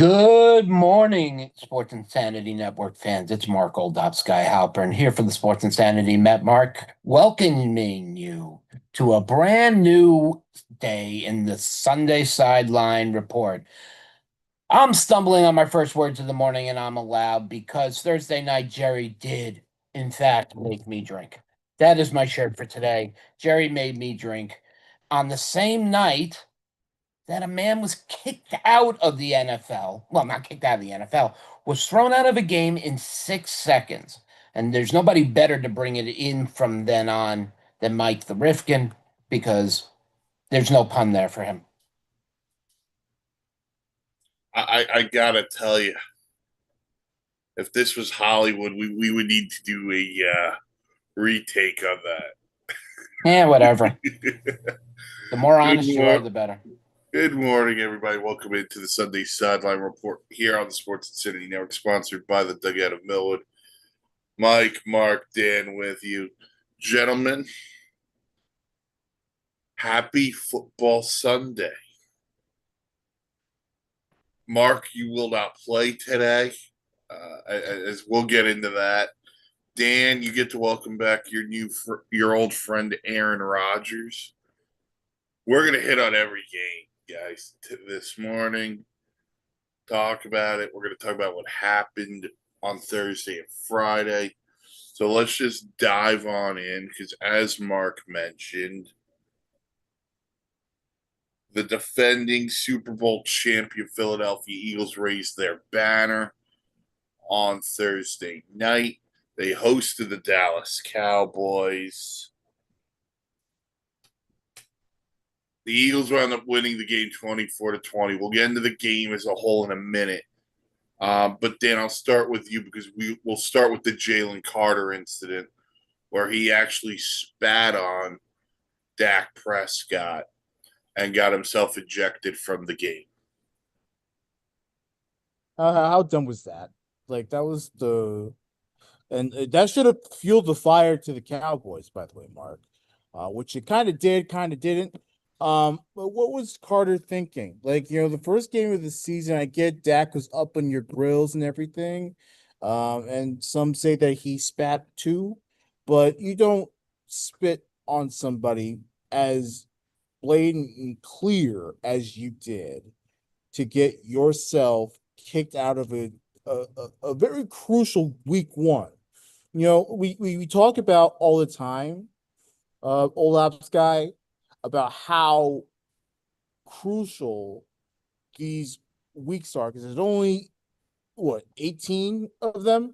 Good morning, Sports Insanity Network fans. It's Mark Sky Halpern here for the Sports Insanity Met. Mark, welcoming you to a brand new day in the Sunday Sideline Report. I'm stumbling on my first words of the morning and I'm allowed because Thursday night Jerry did, in fact, make me drink. That is my shirt for today. Jerry made me drink on the same night that a man was kicked out of the NFL. Well, not kicked out of the NFL, was thrown out of a game in 6 seconds. And there's nobody better to bring it in from then on than Mike the Rifkin because there's no pun there for him. I gotta tell you, if this was Hollywood, we would need to do a retake on Yeah, whatever. that. The more good honest you are, mor- the better. Good morning, everybody. Welcome into the Sunday Sideline Report here on the Sports City Network, sponsored by the Dugout of Millwood. Mike, Mark, Dan, with you, gentlemen. Happy Football Sunday. Mark, you will not play today, as we'll get into that. Dan, you get to welcome back your old friend Aaron Rodgers. We're gonna hit on every game, guys, this morning. Talk about it. We're gonna talk about what happened on Thursday and Friday. So let's just dive on in because, as Mark mentioned, the defending Super Bowl champion Philadelphia Eagles raised their banner on Thursday night. They hosted the Dallas Cowboys. The Eagles wound up winning the game 24-20. We'll get into the game as a whole in a minute. But Dan, I'll start with you because will start with the Jalen Carter incident where he actually spat on Dak Prescott and got himself ejected from the game. How dumb was that? Like that was the and that should have fueled the fire to the Cowboys, by the way, Mark. Which it kind of did, kind of didn't. But what was Carter thinking? Like, the first game of the season, I get Dak was up on your grills and everything. And some say that he spat too, but you don't spit on somebody as blatant and clear as you did to get yourself kicked out of a very crucial week one. We talk about all the time, Olap's guy, about how crucial these weeks are because there's only what 18 of them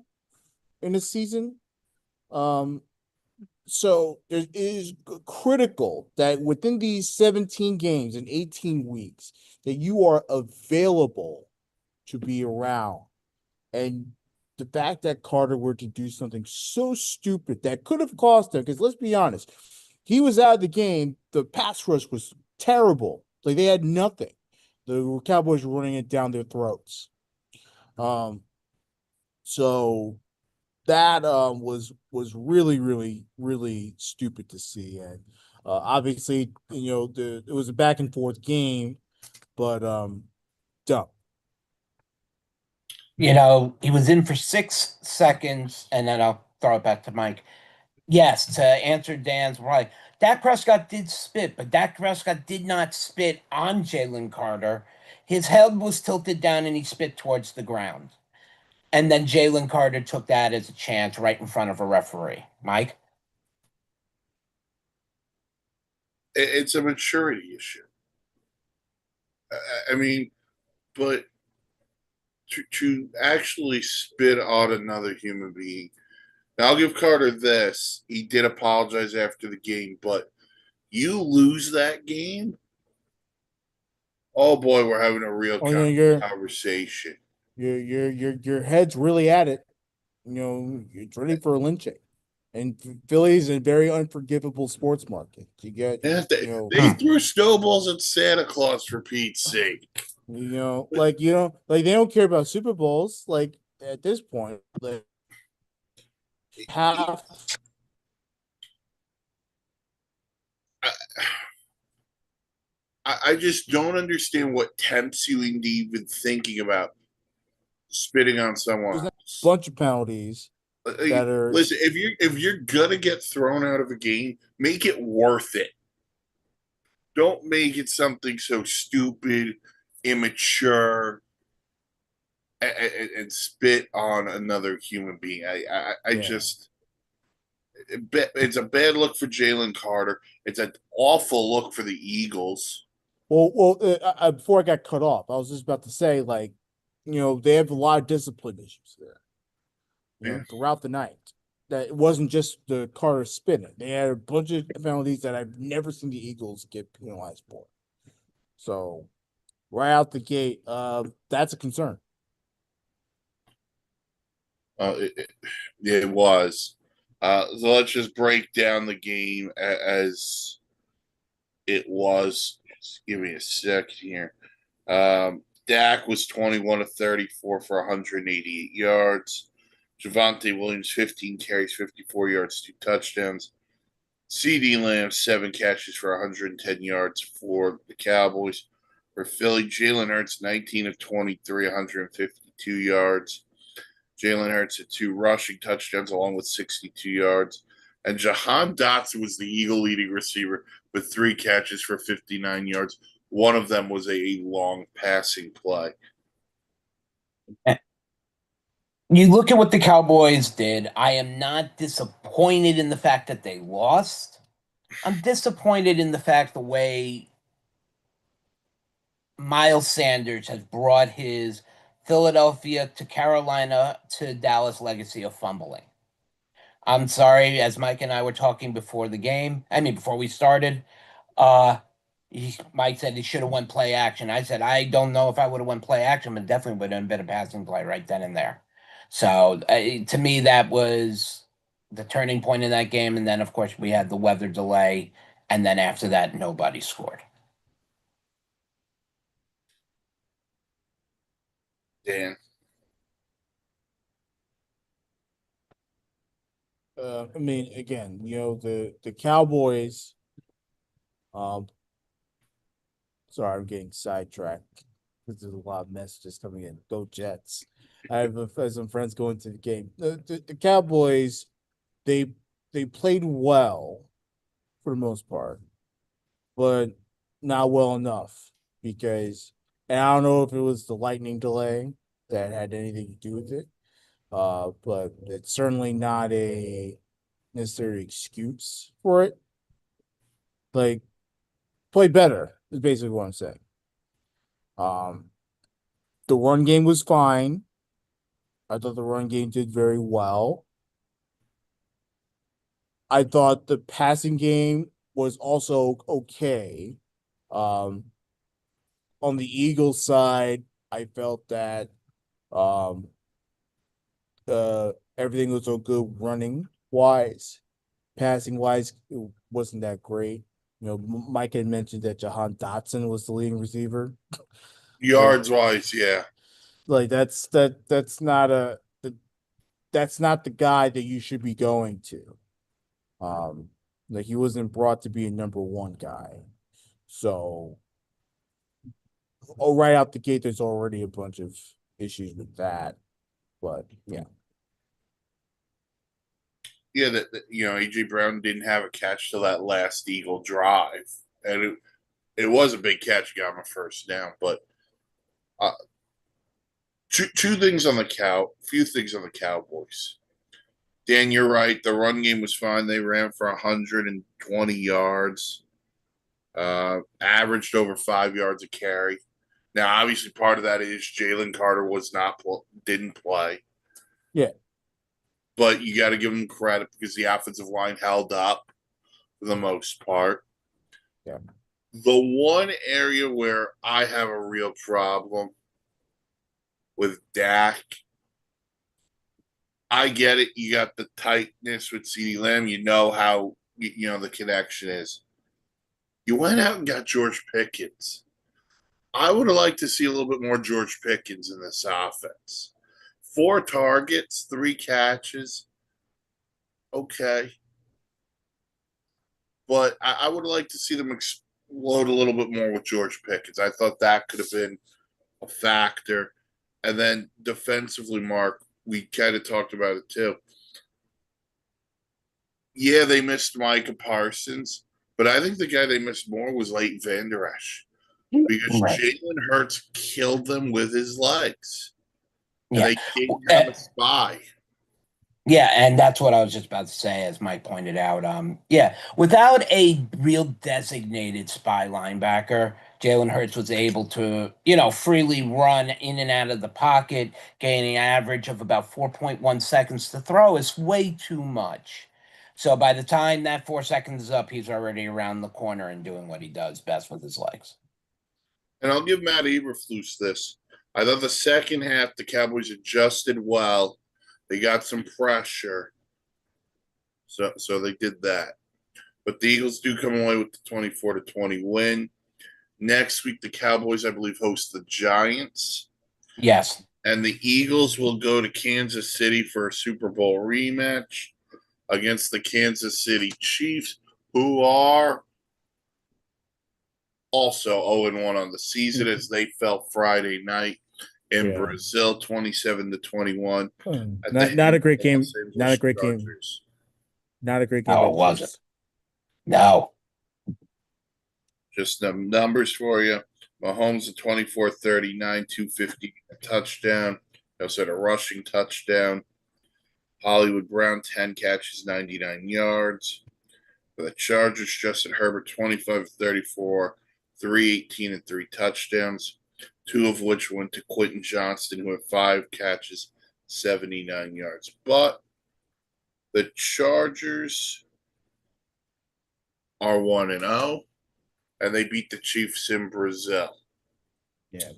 in a season. Um, so it is critical that within these 17 games and 18 weeks that you are available to be around. And the fact that Carter were to do something so stupid that could have cost him, because let's be honest, he was out of the game. The pass rush was terrible. Like they had nothing. The Cowboys were running it down their throats. Um, so that was really, really, really stupid to see. And obviously, it was a back and forth game, but dumb. He was in for 6 seconds, and then I'll throw it back to Mike. Yes, to answer Dan's right. Dak Prescott did spit, but Dak Prescott did not spit on Jalen Carter. His head was tilted down and he spit towards the ground. And then Jalen Carter took that as a chance right in front of a referee. Mike? It's a maturity issue. I mean, but to actually spit on another human being. Now, I'll give Carter this. He did apologize after the game, but you lose that game, oh boy, we're having a real Oh, your conversation. your head's really at it. It's ready for a lynching. And Philly is a very unforgivable sports market. You get, Yeah, you know, they threw snowballs at Santa Claus for Pete's sake. like they don't care about Super Bowls. Like at this point, like half. I just don't understand what tempts you into even thinking about spitting on someone There's a else. bunch of penalties that are Listen, if you're gonna get thrown out of a game, make it worth it. Don't make it something so stupid, immature, and spit on another human being. I yeah. just it's a bad look for Jalen Carter. It's an awful look for the Eagles. Before I got cut off, I was just about to say, like, they have a lot of discipline issues there. Yeah. Throughout the night. That it wasn't just the Carter spinning. They had a bunch of penalties that I've never seen the Eagles get penalized for. So right out the gate, that's a concern. It was. So let's just break down the game as it was. Just give me a second here. Dak was 21 of 34 for 188 yards. Javonte Williams, 15 carries, 54 yards, 2 touchdowns. CD Lamb, 7 catches for 110 yards for the Cowboys. For Philly, Jalen Hurts, 19 of 23, 152 yards. Jalen Hurts had 2 rushing touchdowns along with 62 yards. And Jahan Dotson was the Eagle leading receiver with 3 catches for 59 yards. One of them was a long passing play. You look at what the Cowboys did. I am not disappointed in the fact that they lost. I'm disappointed in the fact the way Miles Sanders has brought his Philadelphia to Carolina to Dallas legacy of fumbling. I'm sorry, as Mike and I were talking before the game, before we started, uh, Mike said he should have went play action. I said, I don't know if I would have went play action, but definitely would have been a passing play right then and there. So to me, that was the turning point in that game. And then, of course, we had the weather delay. And then after that, nobody scored. Dan. Again, the Cowboys. Um, sorry, I'm getting sidetracked. There's a lot of messages coming in. Go Jets! I have some friends going to the game. The Cowboys, they they played well for the most part, but not well enough because, and I don't know if it was the lightning delay that had anything to do with it. But it's certainly not a necessary excuse for it. Like, play better is basically what I'm saying. Um, the run game was fine. I thought the run game did very well. I thought the passing game was also okay. Um, on the Eagles side, I felt that um everything was so good running wise. Passing wise, it wasn't that great. Mike had mentioned that Jahan Dotson was the leading receiver. Like, Yards wise, yeah. that's not the guy that you should be going to. Um, like, he wasn't brought to be a number one guy. So, right out the gate, there's already a bunch of issues with that. But yeah, Yeah, AJ Brown didn't have a catch till that last Eagle drive. And it was a big catch, got him a first down. But uh, few things on the Cowboys. Dan, you're right. The run game was fine. They ran for 120 yards, averaged over 5 yards a carry. Now, obviously, part of that is Jalen Carter didn't play, yeah, but you got to give him credit because the offensive line held up for the most part. yeah. The one area where I have a real problem with Dak, I get it. You got the tightness with CeeDee Lamb. You know how the connection is. You went out and got George Pickens. I would have liked to see a little bit more George Pickens in this offense. 4 targets, 3 catches. Okay. But I would like to see them explode a little bit more with George Pickens. I thought that could have been a factor. And then defensively, Mark, we kind of talked about it too. Yeah, they missed Micah Parsons, but I think the guy they missed more was Leighton Vander Esch because Right. Jalen Hurts killed them with his legs, and Yeah. they gave him a spy. Yeah, and that's what I was just about to say, as Mike pointed out. Yeah, without a real designated spy linebacker, Jalen Hurts was able to, freely run in and out of the pocket, gaining an average of about 4.1 seconds to throw is way too much. So by the time that 4 seconds is up, he's already around the corner and doing what he does best with his legs. And I'll give Matt Eberflus this. I thought the second half the Cowboys adjusted well. They got some pressure, so they did that. But the Eagles do come away with the 24-20 win. Next week, the Cowboys, I believe, host the Giants. Yes. And the Eagles will go to Kansas City for a Super Bowl rematch against the Kansas City Chiefs, who are also 0-1 on the season as they fell Friday night in Brazil, 27-21. Not a great game. Not a great game. Not a great game. Oh, it wasn't. No. Just some numbers for you. Mahomes, a 24-39, 250 touchdown. He also had a rushing touchdown. Hollywood Brown, 10 catches, 99 yards. For the Chargers, Justin Herbert, 25-34, 318 and 3 touchdowns, 2 of which went to Quentin Johnston, who had 5 catches, 79 yards. But the Chargers are 1-0, and they beat the Chiefs in Brazil. Yeah.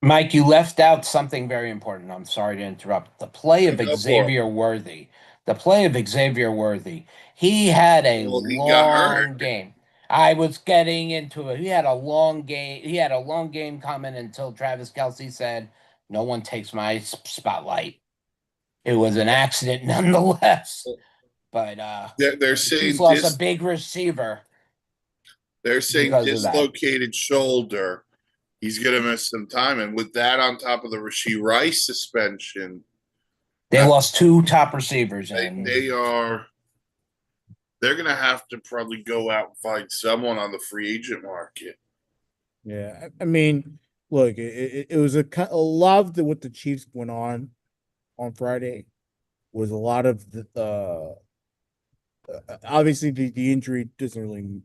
Mike, you left out something very important. I'm sorry to interrupt. The play of Xavier Worthy. The play of Xavier Worthy. He had a long game. I was getting into it. He had a long game. He had a long game coming until Travis Kelce said, "No one takes my spotlight." It was an accident nonetheless. But they're saying he's lost a big receiver. They're saying dislocated shoulder. He's going to miss some time. And with that on top of the Rashee Rice suspension, they lost 2 top receivers. And they're going to have to probably go out and find someone on the free agent market. Yeah. I mean, look, it was a lot of what the Chiefs went on Friday was a lot of the obviously the injury doesn't really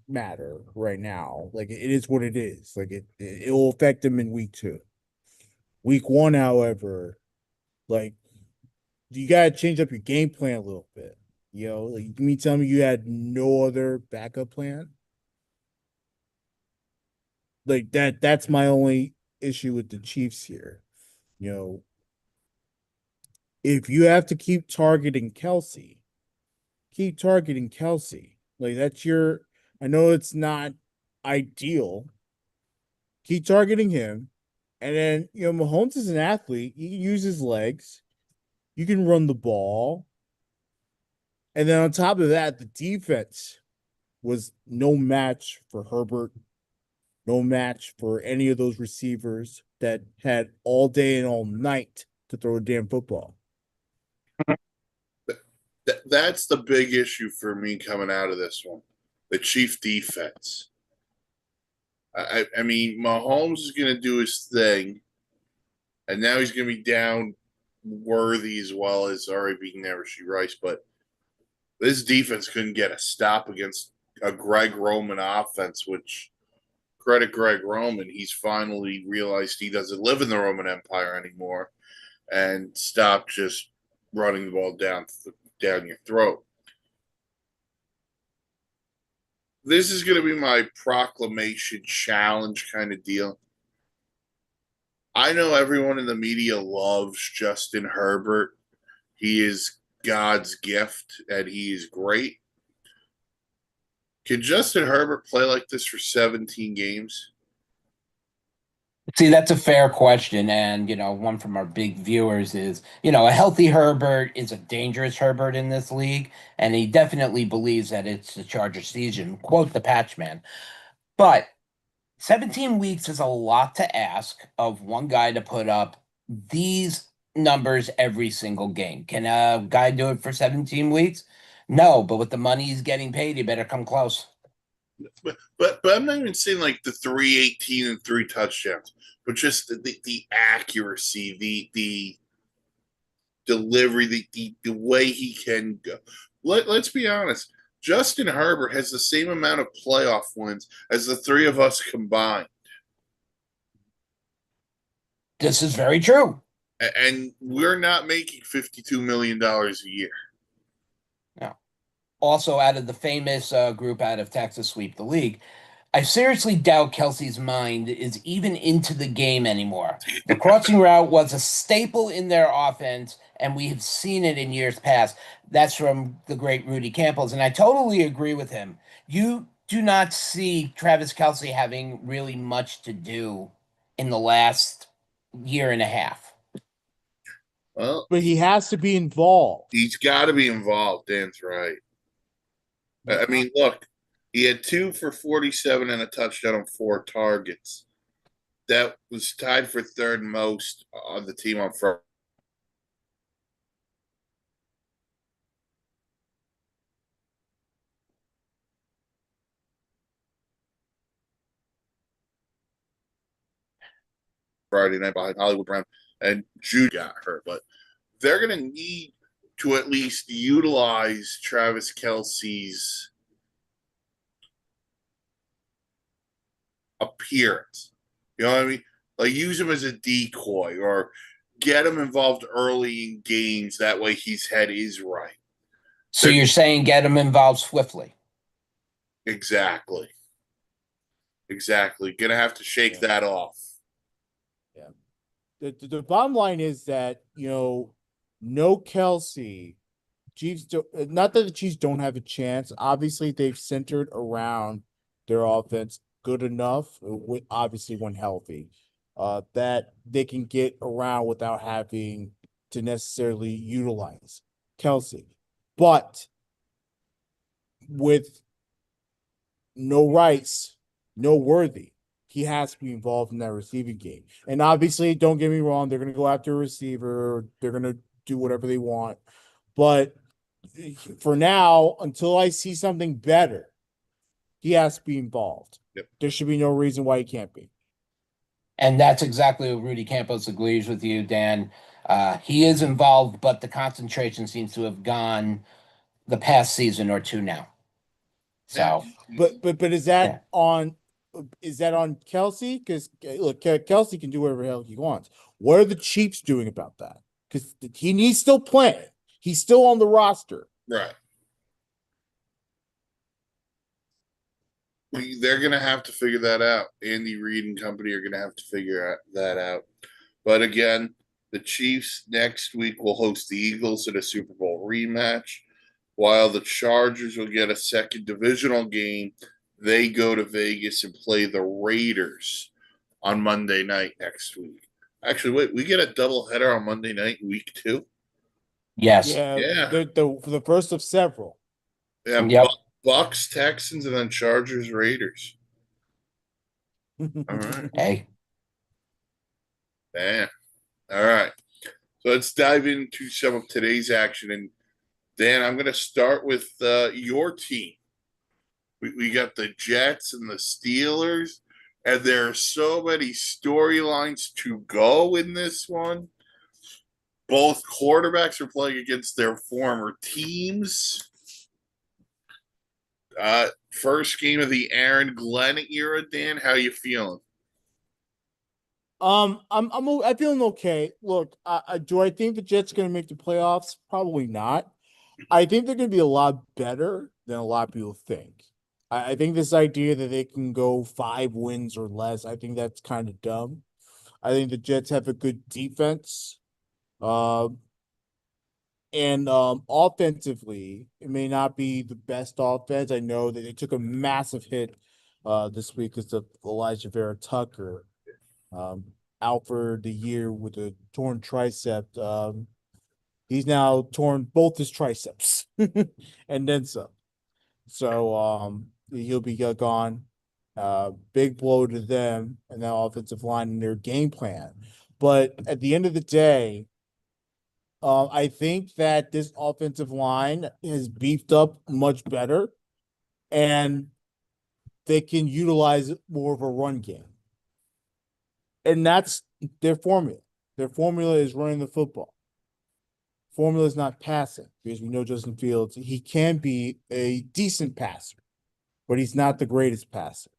matter right now. Like it is what it is. Like it will affect them in week 2. Week 1, however, like you gotta change up your game plan a little bit. Like you mean tell me you had no other backup plan? Like that's my only issue with the Chiefs here. If you have to keep targeting Kelce, keep targeting Kelce. Like that's I know it's not ideal. Keep targeting him. And then, Mahomes is an athlete. He can use his legs. You can run the ball. And then on top of that, the defense was no match for Herbert, no match for any of those receivers that had all day and all night to throw a damn football. That's the big issue for me coming out of this one. The Chief defense. I mean, Mahomes is going to do his thing, and now he's going to be down Worthy as well as already beating Rashee Rice. But this defense couldn't get a stop against a Greg Roman offense, which credit Greg Roman. He's finally realized he doesn't live in the Roman Empire anymore and stopped just running the ball down your throat. This is going to be my proclamation challenge kind of deal. I know everyone in the media loves Justin Herbert. He is God's gift, and he is great. Can Justin Herbert play like this for 17 games? See, that's a fair question. And, one from our big viewers is, a healthy Herbert is a dangerous Herbert in this league. And he definitely believes that it's the Charger season. Quote the patch man. But 17 weeks is a lot to ask of one guy to put up these numbers every single game. Can a guy do it for 17 weeks? No, but with the money he's getting paid, he better come close. But I'm not even saying like the 318 and 3 touchdowns, but just the accuracy, the delivery, the way he can go. Let's be honest. Justin Herbert has the same amount of playoff wins as the three of us combined. This is very true. And we're not making $52 million a year. Now, also out of the famous group out of Texas Sweep the League, I seriously doubt Kelsey's mind is even into the game anymore. The crossing route was a staple in their offense, and we have seen it in years past. That's from the great Rudy Campbell's, and I totally agree with him. You do not see Travis Kelsey having really much to do in the last year and a half. Well, But he has to be involved. he's got to be involved. Dan's right. I mean, look, he had 2 for 47 and a touchdown on 4 targets. That was tied for third most on the team on Friday night behind Hollywood Brown and Jude got hurt. But they're going to need to at least utilize Travis Kelsey's appearance. You know what I mean? Like use him as a decoy or get him involved early in games. That way his head is right. So you're saying get him involved swiftly. Exactly. Exactly. Gonna have to shake that off. Yeah. The bottom line is that, no Kelsey. Chiefs do, not that the Chiefs don't have a chance. Obviously, they've centered around their offense good enough, obviously when healthy, that they can get around without having to necessarily utilize Kelsey. But with no Rice, no Worthy, he has to be involved in that receiving game. And obviously, don't get me wrong, they're going to go after a receiver. They're going to do whatever they want. But for now, until I see something better, he has to be involved. Yep. There should be no reason why he can't be. And that's exactly what Rudy Campos agrees with you, Dan. He is involved, but the concentration seems to have gone the past season or two now. So, but is that on Kelsey? Because look, Kelsey can do whatever the hell he wants. What are the Chiefs doing about that? Because he's still playing. He's still on the roster. Right. They're going to have to figure that out. Andy Reid and company are going to have to figure that out. But again, the Chiefs next week will host the Eagles in a Super Bowl rematch, while the Chargers will get a second divisional game. They go to Vegas and play the Raiders on Monday night next week. Actually, wait, we get a doubleheader on Monday night, week 2? yes. Yeah. The first of several. Yeah, Yep. Bucks, Texans, and then Chargers, Raiders. All right. Hey. Man. All right. So let's dive into some of today's action. And Dan, I'm going to start with your team. We got the Jets and the Steelers, and there are so many storylines to go in this one. Both quarterbacks are playing against their former teams. First game of the Aaron Glenn era, Dan. How you feeling? I'm feeling okay. Look, do I think the Jets are going to make the playoffs? Probably not. I think they're going to be a lot better than a lot of people think. I think this idea that they can go 5 wins or less, I think that's kind of dumb. I think the Jets have a good defense. And offensively, it may not be the best offense. I know that they took a massive hit this week because of Elijah Vera Tucker out for the year with a torn tricep. He's now torn both his triceps and then some. So he'll be gone. Big blow to them and that offensive line and their game plan. But at the end of the day, I think that this offensive line is beefed up much better, and they can utilize more of a run game. And that's their formula. Their formula is running the football. Formula is not passing because we know Justin Fields, he can be a decent passer, but he's not the greatest passer.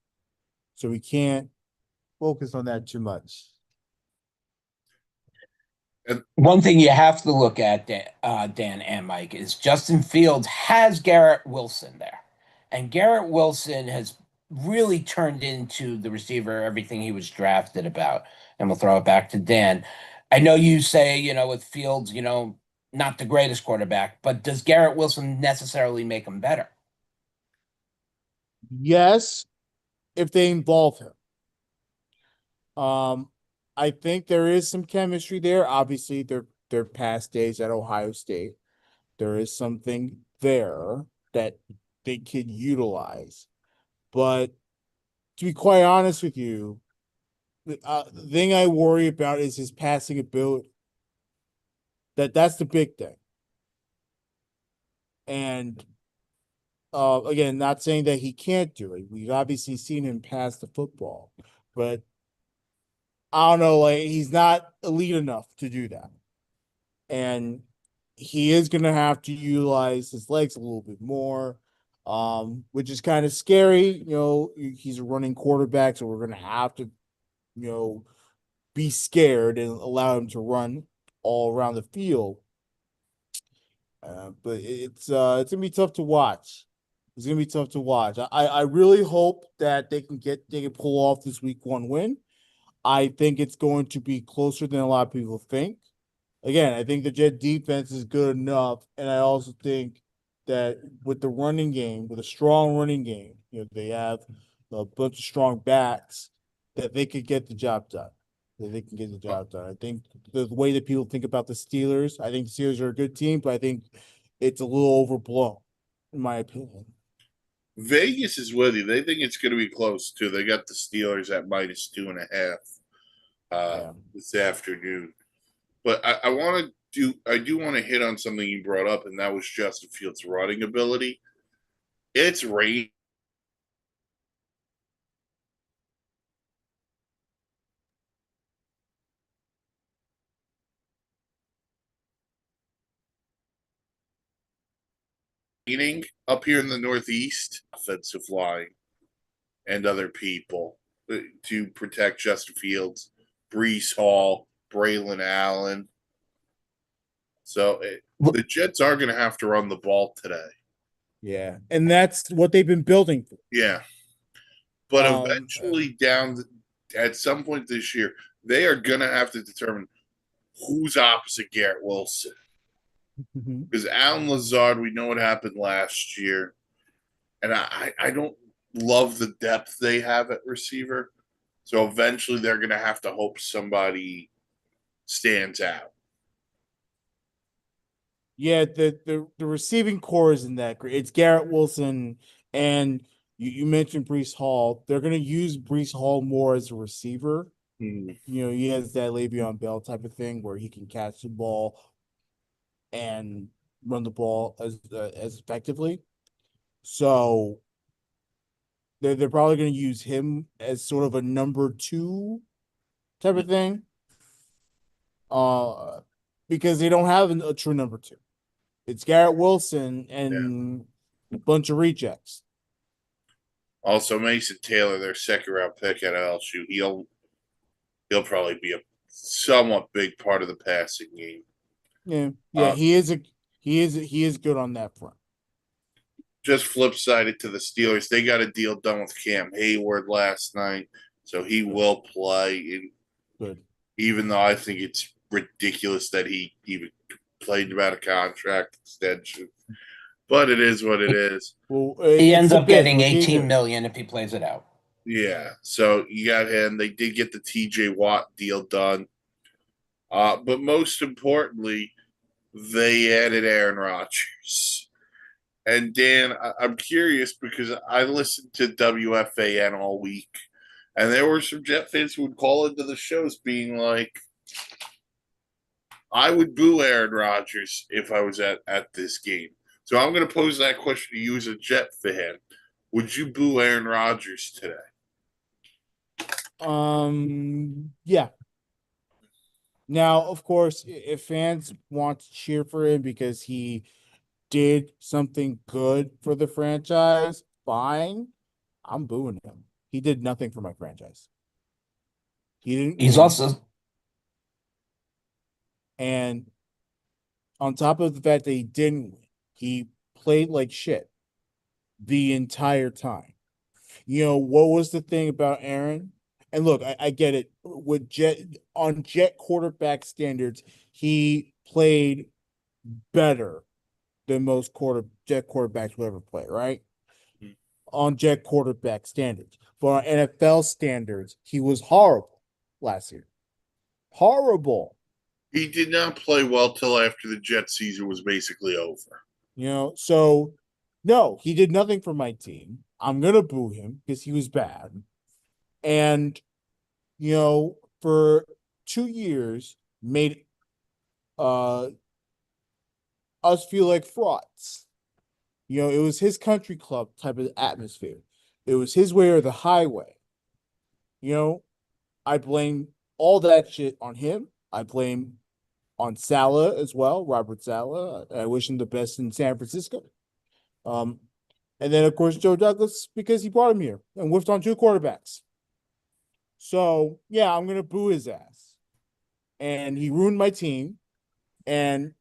So we can't focus on that too much. One thing you have to look at, Dan and Mike, is Justin Fields has Garrett Wilson there. And Garrett Wilson has really turned into the receiver, everything he was drafted about. And we'll throw it back to Dan. I know you say, with Fields, not the greatest quarterback, but does Garrett Wilson necessarily make him better? Yes, if they involve him. I think there is some chemistry there. Obviously, their past days at Ohio State, there is something there that they could utilize. But to be quite honest with you, the thing I worry about is his passing ability. That's the big thing. And again, not saying that he can't do it. We've obviously seen him pass the football, but I don't know, like he's not elite enough to do that. And he is gonna have to utilize his legs a little bit more, which is kind of scary. He's a running quarterback, so we're gonna have to, be scared and allow him to run all around the field. But it's gonna be tough to watch. It's gonna be tough to watch. I really hope that they can pull off this week 1 win. I think it's going to be closer than a lot of people think. Again, I think the Jet defense is good enough, and I also think that with the running game, with a strong running game, they have a bunch of strong backs that they could get the job done. That they can get the job done. I think the way that people think about the Steelers, I think the Steelers are a good team, but I think it's a little overblown, in my opinion. Vegas is with you. They think it's going to be close too. They got the Steelers at -2.5 Yeah. this afternoon. But I do want to hit on something you brought up, and that was Justin Fields' running ability. It's raining up here in the Northeast, offensive line and other people to protect Justin Fields, Brees Hall, Braylon Allen. So the Jets are going to have to run the ball today. Yeah, and that's what they've been building for. Yeah. But eventually, at some point this year, they are going to have to determine who's opposite Garrett Wilson. Because Alan Lazard, we know what happened last year. And I don't love the depth they have at receiver. So eventually they're going to have to hope somebody stands out. Yeah, the receiving core isn't that great. It's Garrett Wilson, and you mentioned Brees Hall. They're going to use Brees Hall more as a receiver. He has that Le'Veon Bell type of thing where he can catch the ball and run the ball as effectively. So they're probably going to use him as sort of a number 2 type of thing. Because they don't have a true number 2. It's Garrett Wilson and a bunch of rejects. Also, Mason Taylor, their second-round pick at LSU, he'll probably be a somewhat big part of the passing game. Yeah, he is good on that front. Just flip sided to the Steelers, they got a deal done with Cam Hayward last night, so he will play. Good. Even though I think it's ridiculous that he even played about a contract extension, but it is what it is. Well, he ends up getting 18 million if he plays it out. Yeah, so you got him. They did get the TJ Watt deal done, but most importantly, they added Aaron Rodgers. And Dan, I'm curious because I listened to WFAN all week, and there were some Jet fans who would call into the shows being like, I would boo Aaron Rodgers if I was at this game. So I'm going to pose that question to you as a Jet fan. Would you boo Aaron Rodgers today? Yeah. Now, of course, if fans want to cheer for him because he did something good for the franchise, fine. I'm booing him. He did nothing for my franchise. He didn't He's win. also And on top of the fact that he didn't win, he played like shit the entire time. You know, what was the thing about Aaron? And look, I get it. With Jet quarterback standards, he played better than most Jet quarterbacks will ever play, right? On Jet quarterback standards. But on NFL standards, he was horrible last year. Horrible. He did not play well till after the Jet season was basically over. You know, so no, he did nothing for my team. I'm gonna boo him because he was bad. And you know, for 2 years made uh us feel like frauds. You know, it was his country club type of atmosphere. It was his way or the highway. You know, I blame all that shit on him. I blame on Salah as well, Robert Salah. I wish him the best in San Francisco. Um, and then of course Joe Douglas because he brought him here and whiffed on two quarterbacks. So yeah, I'm gonna boo his ass. And he ruined my team. And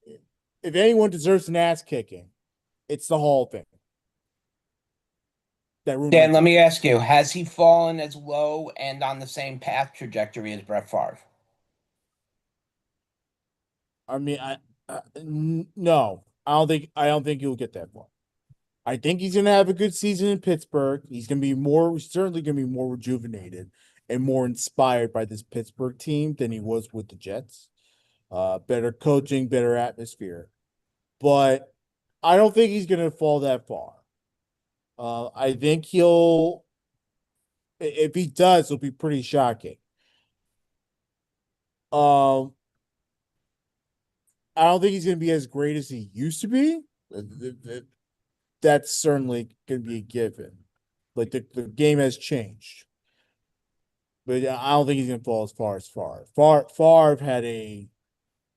if anyone deserves an ass kicking, it's the Hall thing. That ruined my Dan, let team. me ask you, has he fallen as low and on the same path trajectory as Brett Favre? I mean, no, I don't think he'll get that far. I think he's gonna have a good season in Pittsburgh. He's gonna be certainly gonna be more rejuvenated and more inspired by this Pittsburgh team than he was with the Jets. Better coaching, better atmosphere, but I don't think he's gonna fall that far. I think if he does, it'll be pretty shocking. Um, I don't think he's going to be as great as he used to be. That's certainly going to be a given. Like the game has changed, but I don't think he's going to fall as far as Favre. Favre had a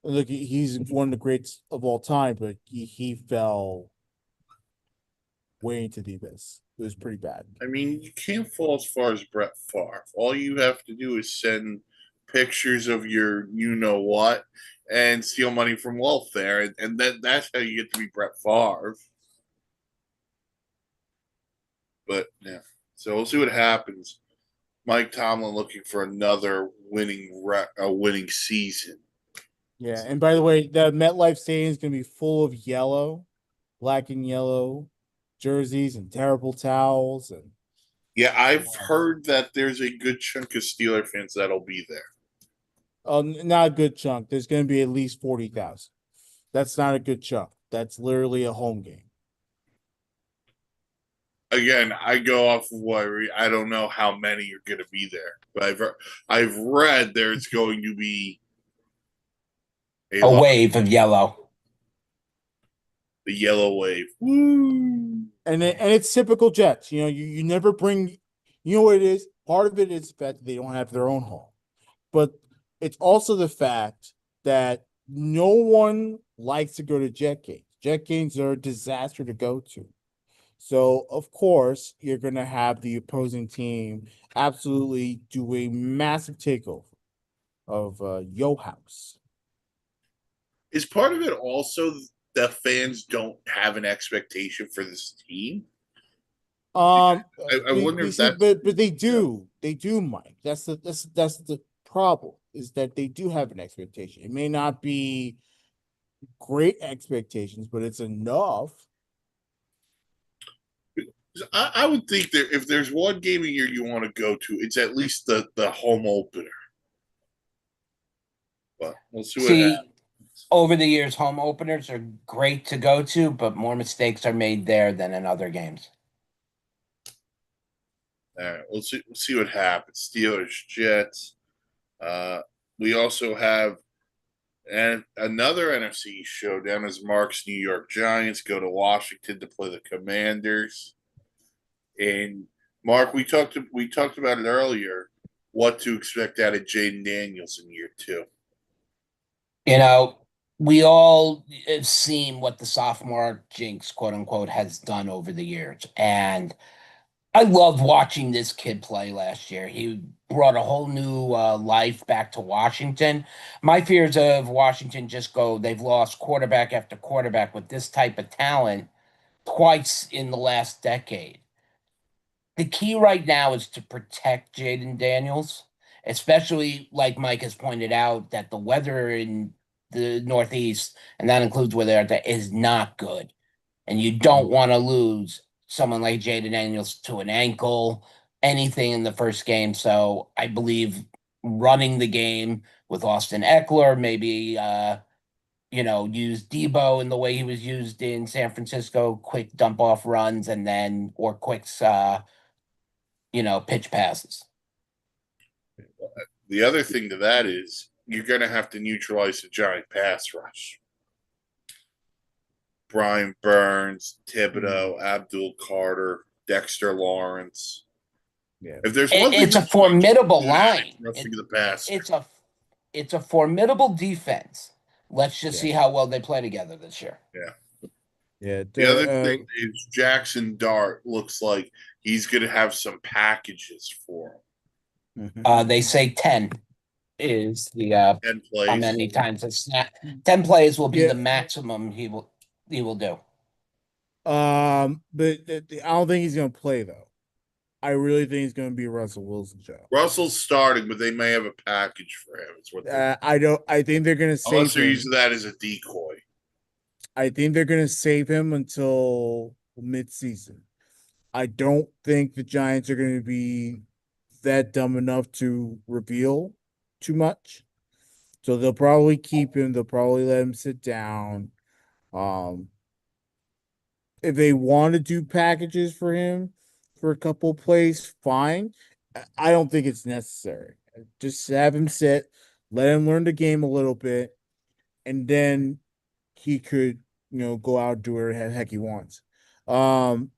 look. He's one of the greats of all time, but he fell way into the abyss. It was pretty bad. I mean, you can't fall as far as Brett Favre. All you have to do is send pictures of your you know what and steal money from welfare, and that's how you get to be Brett Favre. But yeah, so we'll see what happens. Mike Tomlin looking for another winning season. Yeah, and by the way, the MetLife Stadium is going to be full of yellow, black and yellow jerseys and terrible towels and Yeah, I've heard that there's a good chunk of Steeler fans that'll be there. not a good chunk. There's going to be at least 40,000. That's not a good chunk. That's literally a home game. Again, I go off of what I don't know how many are going to be there, but I've read there's going to be a A lot. wave of yellow. The yellow wave. Woo! And it's typical Jets. You know, you never bring. You know what it is. Part of it is the fact that they don't have their own home, but it's also the fact that no one likes to go to Jet games. Jet games are a disaster to go to. So of course you're gonna have the opposing team absolutely do a massive takeover of Yo House. Is part of it also that fans don't have an expectation for this team? I wonder if See, that's but they do, Mike. That's the problem is that they do have an expectation. It may not be great expectations, but it's enough. I would think that if there's one game a year you want to go to, it's at least the home opener. But we'll see what happens. See, over the years, home openers are great to go to, but more mistakes are made there than in other games. All right, we'll see what happens. Steelers, Jets. Uh, we also have another NFC showdown as Mark's New York Giants go to Washington to play the Commanders. And Mark, we talked about it earlier. What to expect out of Jaden Daniels in year two? You know, we all have seen what the sophomore jinx, quote unquote, has done over the years. And I loved watching this kid play last year. He brought a whole new life back to Washington. My fears of Washington just go, they've lost quarterback after quarterback with this type of talent twice in the last decade. The key right now is to protect Jaden Daniels, especially like Mike has pointed out, that the weather in the Northeast, and that includes where they're at, is not good. And you don't want to lose someone like Jaden Daniels to an ankle, anything in the first game. So I believe running the game with Austin Eckler, maybe use Debo in the way he was used in San Francisco, quick dump off runs and then or quick pitch passes. The other thing to that is you're going to have to neutralize the giant pass rush. Brian Burns, Thibodeau, Abdul Carter, Dexter Lawrence. Yeah. If there's one thing It's a formidable line. rushing the pass. It's a formidable defense. Let's just Yeah. see how well they play together this year. Yeah. The other thing is Jackson Dart looks like he's going to have some packages for him. They say 10 is the 10 how plays. many times a snap. 10 plays will be Yeah. the maximum he will do. But I don't think he's gonna play though. I really think he's gonna be a Russell Wilson show. Russell's starting, but they may have a package for him. It's what I don't. I think they're gonna save unless they're him. using that as a decoy. I think they're gonna save him until mid-season. I don't think the Giants are gonna be that dumb enough to reveal too much. So they'll probably keep him. They'll probably let him sit down. If they want to do packages for him for a couple plays, fine. I don't think it's necessary. Just have him sit, let him learn the game a little bit, and then he could, go out and do whatever the heck he wants. Look,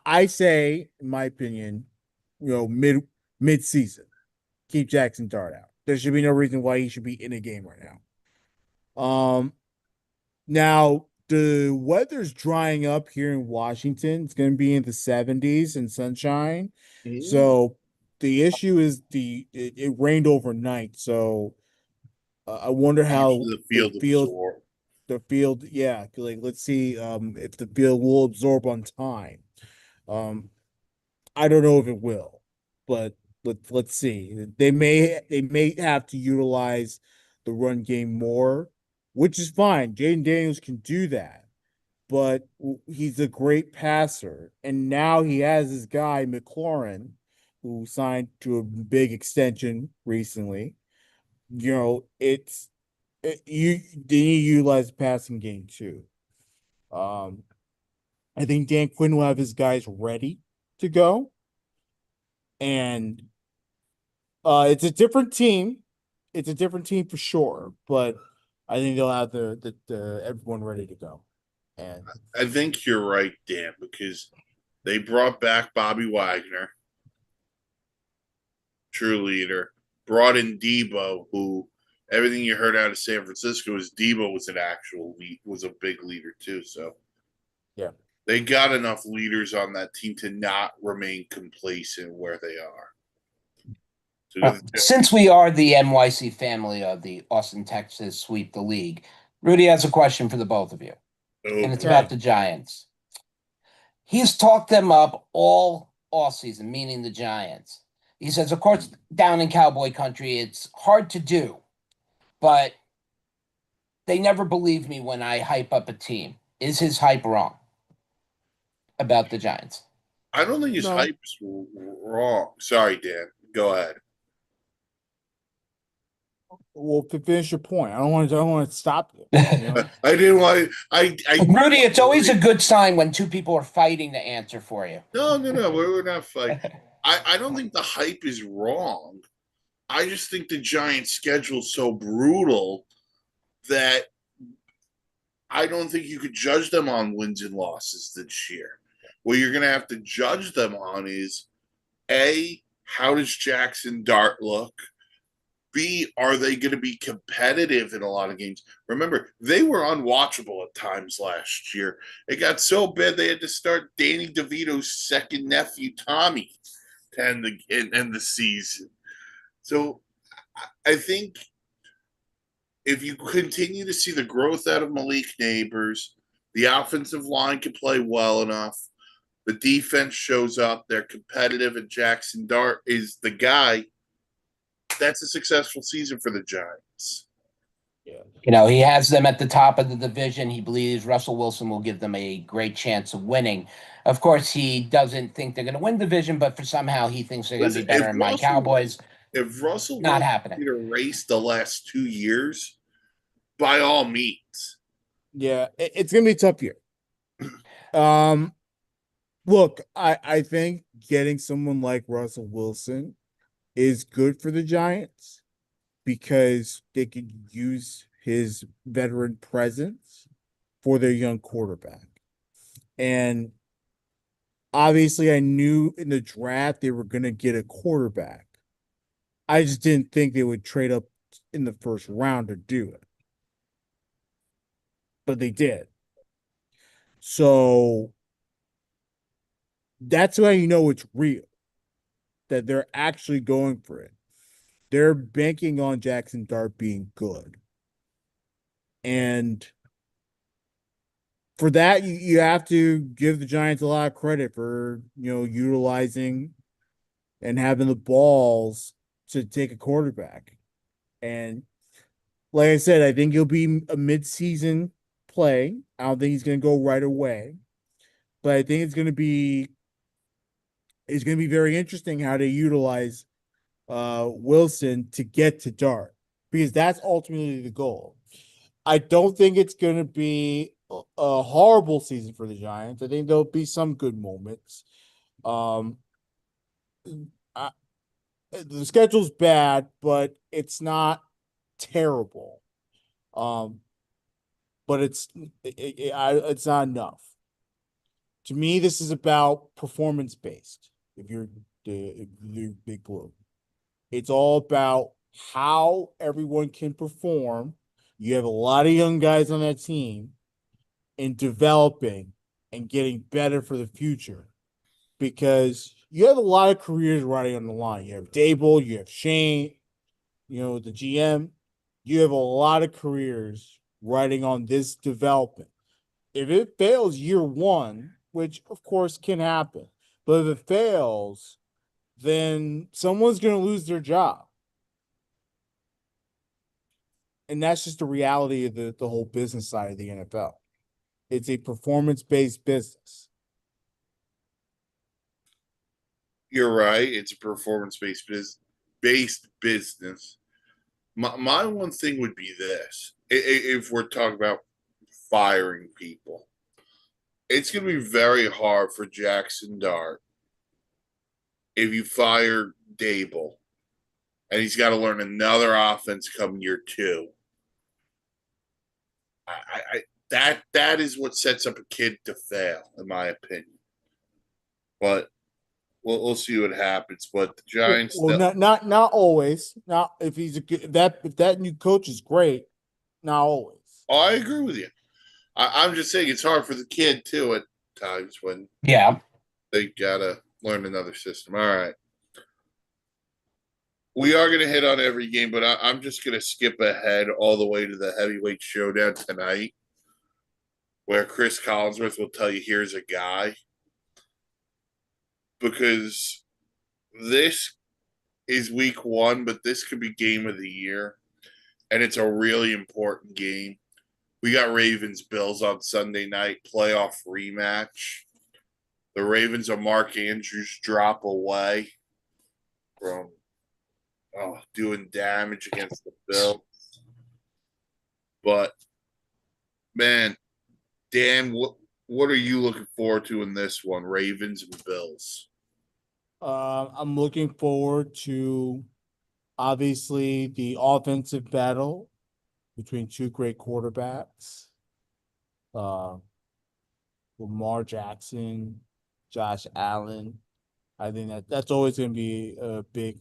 I say, in my opinion, mid season, keep Jackson Dart out. There should be no reason why he should be in a game right now. Now the weather's drying up here in Washington. It's going to be in the 70s and sunshine. So the issue is it rained overnight. So I wonder how the field, yeah, like let's see if the field will absorb on time. I don't know if it will, but let's see. They may have to utilize the run game more, which is fine. Jaden Daniels can do that, but he's a great passer, and now he has this guy McLaurin, who signed to a big extension recently. You utilize the passing game too. I think Dan Quinn will have his guys ready to go, and it's a different team. It's a different team for sure, but I think they'll have the everyone ready to go. And I think you're right, Dan, because they brought back Bobby Wagner, true leader, brought in Debo, who everything you heard out of San Francisco is Debo was an actual lead, was a big leader too. So yeah, they got enough leaders on that team to not remain complacent where they are. Since we are the NYC family of the Austin, Texas sweep the league, Rudy has a question for the both of you, and it's about the Giants. He's talked them up all season, meaning the Giants. He says, of course, down in Cowboy country, it's hard to do, but they never believe me when I hype up a team. Is his hype wrong about the Giants? I don't think his hype is wrong. Sorry, Dan. Go ahead. Well, finish your point. I don't want to stop you. You know. I didn't want. I Rudy, it's always a good sign when two people are fighting to answer for you. no. We're not fighting. I don't think the hype is wrong. I just think the Giants' schedule is so brutal that I don't think you could judge them on wins and losses this year. What you're going to have to judge them on is A, how does Jackson Dart look? B, are they going to be competitive in a lot of games? Remember, they were unwatchable at times last year. It got so bad they had to start Danny DeVito's second nephew, Tommy, to end the season. So I think if you continue to see the growth out of Malik Neighbors, the offensive line can play well enough. The defense shows up. They're competitive, and Jackson Dart is the guy. That's a successful season for the Giants. Yeah. He has them at the top of the division. He believes Russell Wilson will give them a great chance of winning. Of course, he doesn't think they're going to win the division, but for somehow he thinks they're going to Listen, be better than my Cowboys. If Russell Not Wilson happening. did a race the last 2 years, by all means. Yeah, it's gonna be a tough year. Um, look, I think getting someone like Russell Wilson is good for the Giants because they could use his veteran presence for their young quarterback. And obviously, I knew in the draft they were going to get a quarterback. I just didn't think they would trade up in the first round to do it. But they did. So that's why you know it's real, that they're actually going for it. They're banking on Jackson Dart being good. And for that, you have to give the Giants a lot of credit for, utilizing and having the balls to take a quarterback. And like I said, I think he'll be a mid-season play. I don't think he's going to go right away, but I think it's going to be very interesting how they utilize Wilson to get to Dart, because that's ultimately the goal. I don't think it's going to be a horrible season for the Giants. I think there'll be some good moments. I, the schedule's bad, but it's not terrible. But it's not enough. To me, this is about performance based. If you're Big Blue, it's all about how everyone can perform. You have a lot of young guys on that team in developing and getting better for the future, because you have a lot of careers riding on the line. You have Dable, you have Shane, the GM. You have a lot of careers riding on this development. If it fails year one, which of course can happen, but if it fails, then someone's going to lose their job. And that's just the reality of the whole business side of the NFL. It's a performance-based business. You're right. It's a performance-based business. My one thing would be this: if we're talking about firing people, it's going to be very hard for Jackson Dart if you fire Dable, and he's got to learn another offense come year two. That is what sets up a kid to fail, in my opinion. But we'll see what happens. But the Giants, well, not always. Not if he's if that new coach is great. Not always. Oh, I agree with you. I'm just saying it's hard for the kid too at times when they gotta learn another system. All right. We are going to hit on every game, but I'm just going to skip ahead all the way to the heavyweight showdown tonight, where Chris Collinsworth will tell you, here's a guy. Because this is week one, but this could be game of the year. And it's a really important game. We got Ravens Bills on Sunday night, playoff rematch. The Ravens are Mark Andrews drop away from doing damage against the Bills. But man, Dan, what are you looking forward to in this one? Ravens and Bills. I'm looking forward to obviously the offensive battle between two great quarterbacks. Uh, Lamar Jackson, Josh Allen. I think that's always going to be a big,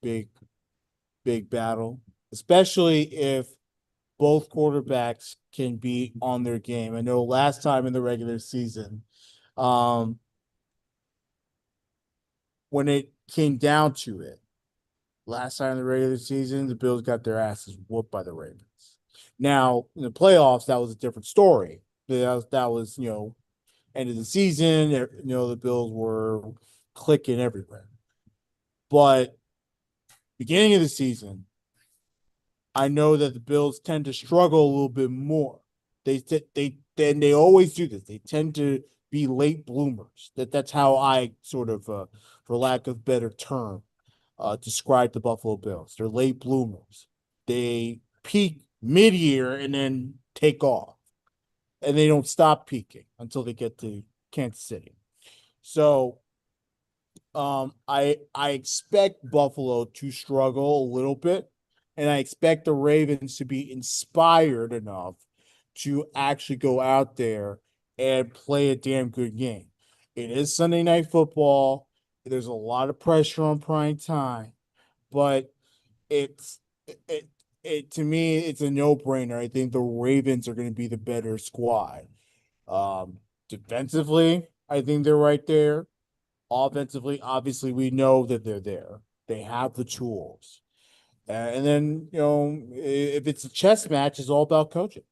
big battle, especially if both quarterbacks can be on their game. I know last time in the regular season, um, when it came down to it, last time in the regular season, the Bills got their asses whooped by the Ravens. Now in the playoffs, that was a different story. That was end of the season. The Bills were clicking everywhere. But beginning of the season, I know that the Bills tend to struggle a little bit more. They always do this. They tend to be late bloomers. That's how I sort of, for lack of better term, describe the Buffalo Bills. They're late bloomers. They peak mid-year and then take off, and they don't stop peaking until they get to Kansas City. So I expect Buffalo to struggle a little bit, and I expect the Ravens to be inspired enough to actually go out there and play a damn good game. It is Sunday Night Football. There's a lot of pressure on prime time, but it's it, it to me it's a no-brainer. I think the Ravens are going to be the better squad. Um, Defensively, I think they're right there. Offensively, obviously, we know that they're there. They have the tools. And then, if it's a chess match, it's all about coaching.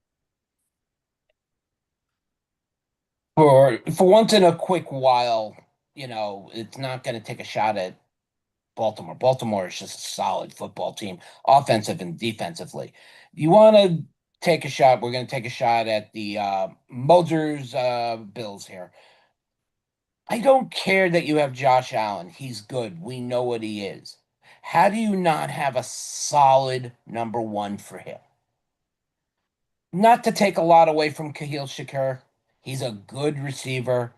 For once in a quick while, it's not going to take a shot at Baltimore. Baltimore is just a solid football team, offensive and defensively. You want to take a shot? We're going to take a shot at the Mosers Bills here. I don't care that you have Josh Allen. He's good. We know what he is. How do you not have a solid number one for him? Not to take a lot away from Kahil Shakur. He's a good receiver.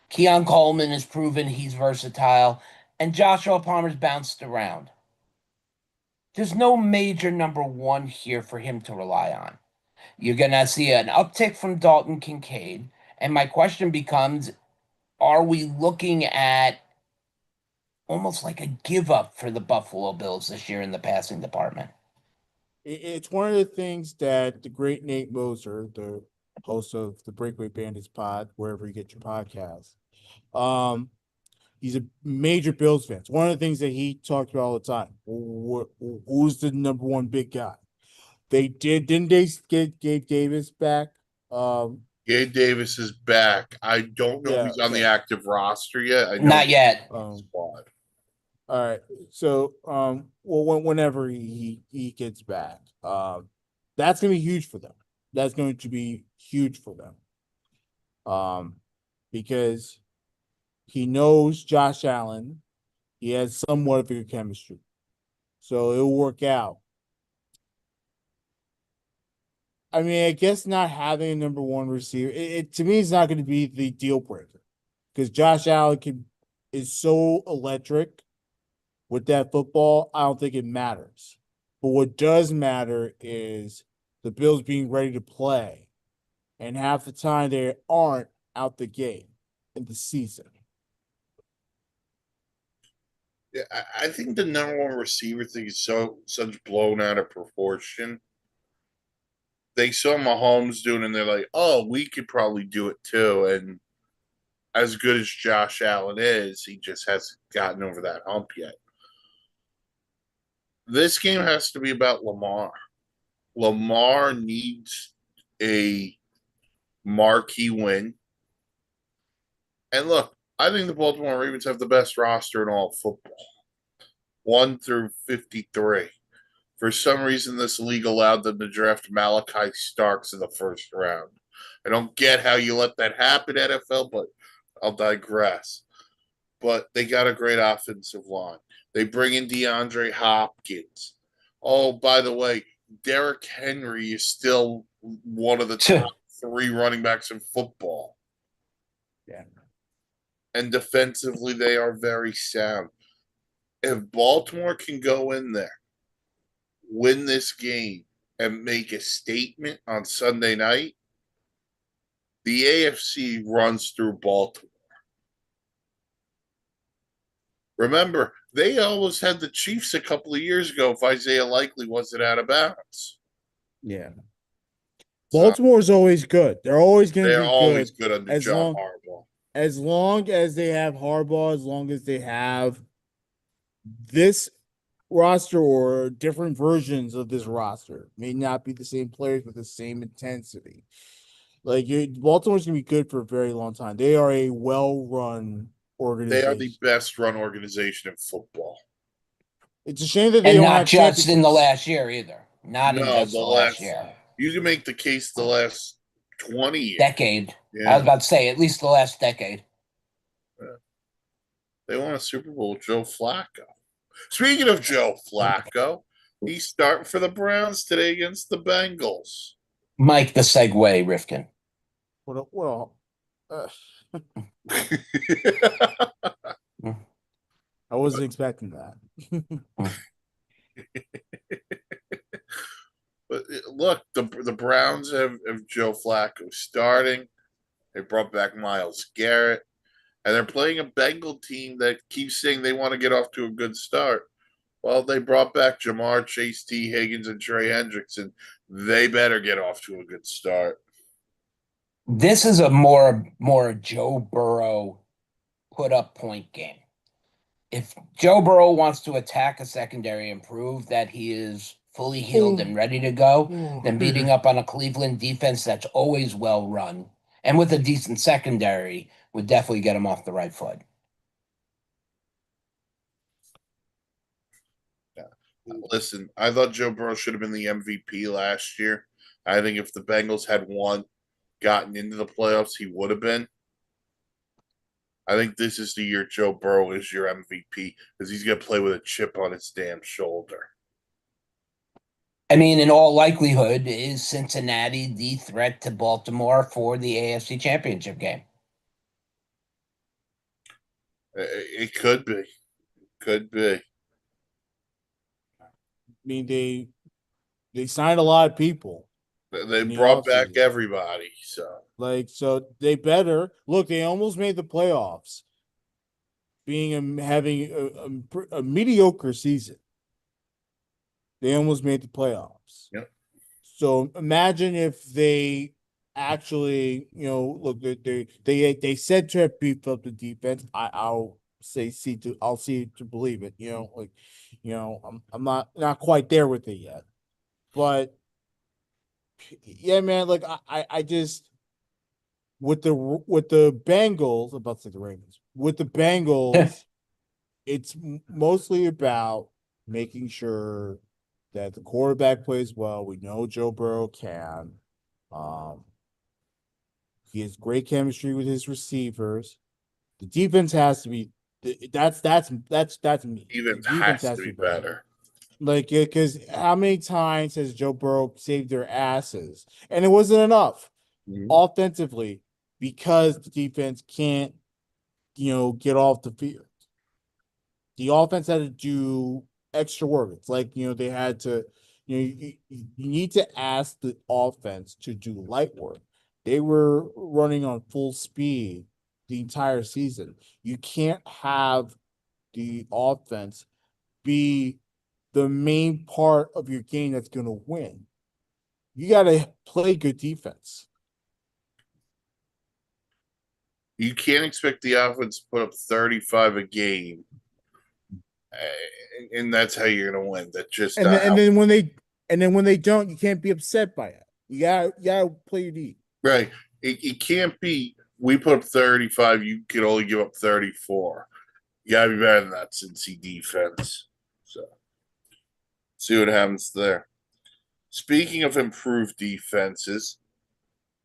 Keon Coleman has proven he's versatile. And Joshua Palmer's bounced around. There's no major number one here for him to rely on. You're going to see an uptick from Dalton Kincaid. And my question becomes, are we looking at almost like a give up for the Buffalo Bills this year in the passing department? It's one of the things that the great Nate Moser, the host of the Breakaway Bandits pod, wherever you get your podcasts, he's a major Bills fan. It's one of the things that he talked about all the time. Who's the number one big guy? Didn't they get Gabe Davis back? Gabe Davis is back. I don't know if Yeah, he's on the yeah. active roster yet. I know Not yet. squad. All right. So, whenever he gets back, that's gonna be huge for them. That's going to be huge for them. Because he knows Josh Allen, he has somewhat of a good chemistry, so it'll work out. I mean, I guess not having a number one receiver, it to me is not going to be the deal breaker because Josh Allen is so electric with that football. I don't think it matters. But what does matter is the Bills being ready to play, and half the time they aren't out the gate in the season. Yeah, I think the number one receiver thing is such blown out of proportion. They saw Mahomes doing it and they're like, oh, we could probably do it too. And as good as Josh Allen is, he just hasn't gotten over that hump yet. This game has to be about Lamar. Lamar needs a marquee win. And look, I think the Baltimore Ravens have the best roster in all of football, 1 through 53. For some reason, this league allowed them to draft Malachi Starks in the first round. I don't get how you let that happen, NFL, but I'll digress. But they got a great offensive line. They bring in DeAndre Hopkins. Oh, by the way, Derrick Henry is still one of the top three running backs in football. Yeah. And defensively, they are very sound. If Baltimore can go in there, win this game, and make a statement on Sunday night, the AFC runs through Baltimore. Remember, they almost had the Chiefs a couple of years ago if Isaiah Likely wasn't out of bounds. Yeah. So Baltimore's always good. They're always going to they're be always good good under as John long Harbaugh. as long as they have Harbaugh, as long as they have this roster or different versions of this roster. May not be the same players with the same intensity. Like Baltimore's gonna be good for a very long time. They are a well-run They are the organization. best run organization in football. It's a shame that they And don't not have just in the championships. last year either. Not in No, just the the last last year. you can make the case the last 20 years. Decade. I Yeah. was about to say at least the last decade. They won a Super Bowl with Joe Flacco. Speaking of Joe Flacco, he's starting for the Browns today against the Bengals. Mike the Segway, Rifkin. Well, I wasn't expecting that. But look, the Browns have Joe Flacco starting. They brought back Myles Garrett. And they're playing a Bengal team that keeps saying they want to get off to a good start. Well, they brought back Jamar Chase, T. Higgins, and Trey Hendrickson. They better get off to a good start. This is a more Joe Burrow put up point game. If Joe Burrow wants to attack a secondary and prove that he is fully healed and ready to go, then beating up on a Cleveland defense that's always well run and with a decent secondary would definitely get him off the right foot. Yeah. Listen, I thought Joe Burrow should have been the MVP last year. I think if the Bengals had gotten into the playoffs, he would have been. I think this is the year Joe Burrow is your MVP because he's going to play with a chip on his damn shoulder. I mean, in all likelihood, is Cincinnati the threat to Baltimore for the AFC Championship game? It could be. Could be. I mean, they signed a lot of people. They brought back everybody. So they better look. They almost made the playoffs, having a mediocre season. They almost made the playoffs. Yep. So imagine if they actually, look, they said to have beefed up the defense. I'll see to believe it. I'm not quite there with it yet, but yeah, man. Like I just with the Bengals, I'm about to say the Ravens. With the Bengals, it's mostly about making sure that the quarterback plays well. We know Joe Burrow can. He has great chemistry with his receivers. The defense has to be. That's me. Even The defense has to be better. Like, because how many times has Joe Burrow saved their asses? And it wasn't enough offensively because the defense can't, get off the field. The offense had to do extra work. It's like, they had to, you need to ask the offense to do light work. They were running on full speed the entire season. You can't have the offense be the main part of your game that's going to win. You got to play good defense. You can't expect the offense to put up 35 a game, and that's how you're going to win. That just and then when they don't, you can't be upset by it. You gotta play your D. Right. It can't be. We put up 35. You can only give up 34. You gotta be better than that Cincy defense. So see what happens there. Speaking of improved defenses,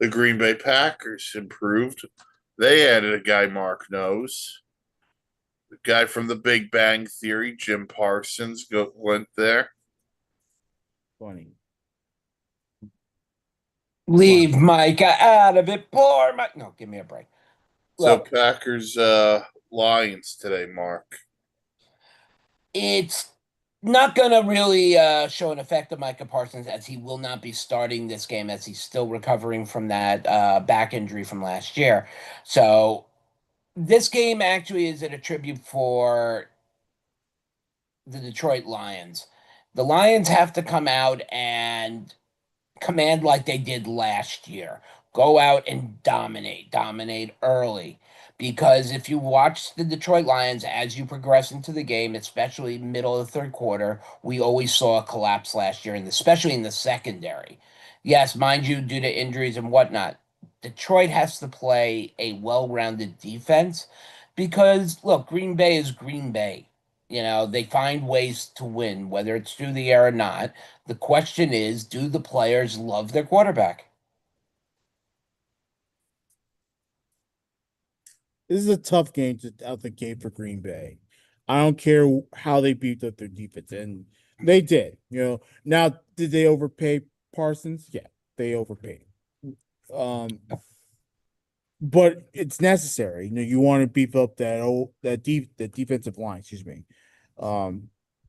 the Green Bay Packers improved. They added a guy Mark knows. The guy from The Big Bang Theory, Jim Parsons, went there. Funny. Leave Micah out of it. Poor Mike. No, give me a break. So Look, Packers Lions today, Mark. it's not going to really show an effect of Micah Parsons as he will not be starting this game as he's still recovering from that back injury from last year. So this game actually is a tribute for the Detroit Lions. The Lions have to come out and command like they did last year. Go out and dominate early. Because if you watch the Detroit Lions as you progress into the game, especially middle of the third quarter, we always saw a collapse last year, and especially in the secondary. Yes, mind you, due to injuries and whatnot, Detroit has to play a well-rounded defense because look, Green Bay is Green Bay. They find ways to win, whether it's through the air or not. The question is, do the players love their quarterback? This is a tough game out the gate for Green Bay. I don't care how they beat up their defense, and they did. Now did they overpay Parsons? Yeah, they overpaid. But it's necessary. You want to beef up the defensive line. Excuse me.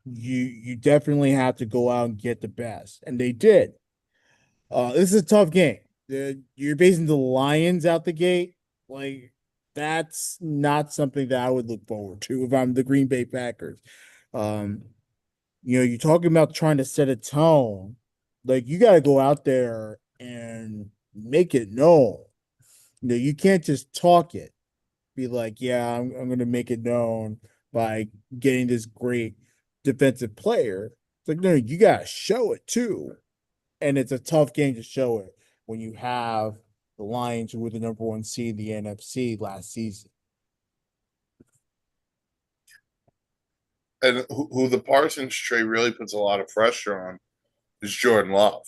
You definitely have to go out and get the best, and they did. This is a tough game. You're basing the Lions out the gate. Like, that's not something that I would look forward to if I'm the Green Bay Packers. Um, you're talking about trying to set a tone. Like, you got to go out there and make it known. You can't just talk it. Be like, yeah, I'm going to make it known by getting this great defensive player. It's like, no, you got to show it too. And it's a tough game to show it when you have the Lions, who were the number one seed in the NFC last season. And who the Parsons trade really puts a lot of pressure on is Jordan Love.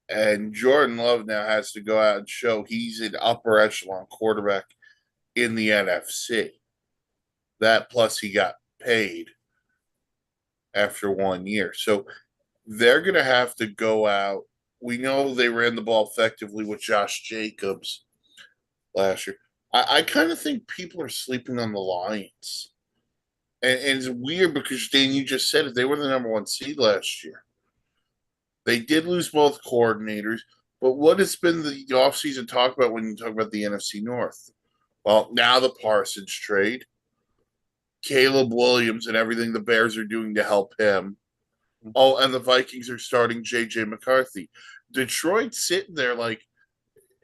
And Jordan Love now has to go out and show he's an upper echelon quarterback in the NFC. That plus he got paid after 1 year. So they're going to have to go out. We know they ran the ball effectively with Josh Jacobs last year. I kind of think people are sleeping on the Lions. And it's weird because, Dan, you just said it. They were the number one seed last year. They did lose both coordinators, but what has been the offseason talk about when you talk about the NFC North? Well, now the Parsons trade, Caleb Williams, and everything the Bears are doing to help him. Oh, and the Vikings are starting J.J. McCarthy. Detroit's sitting there like,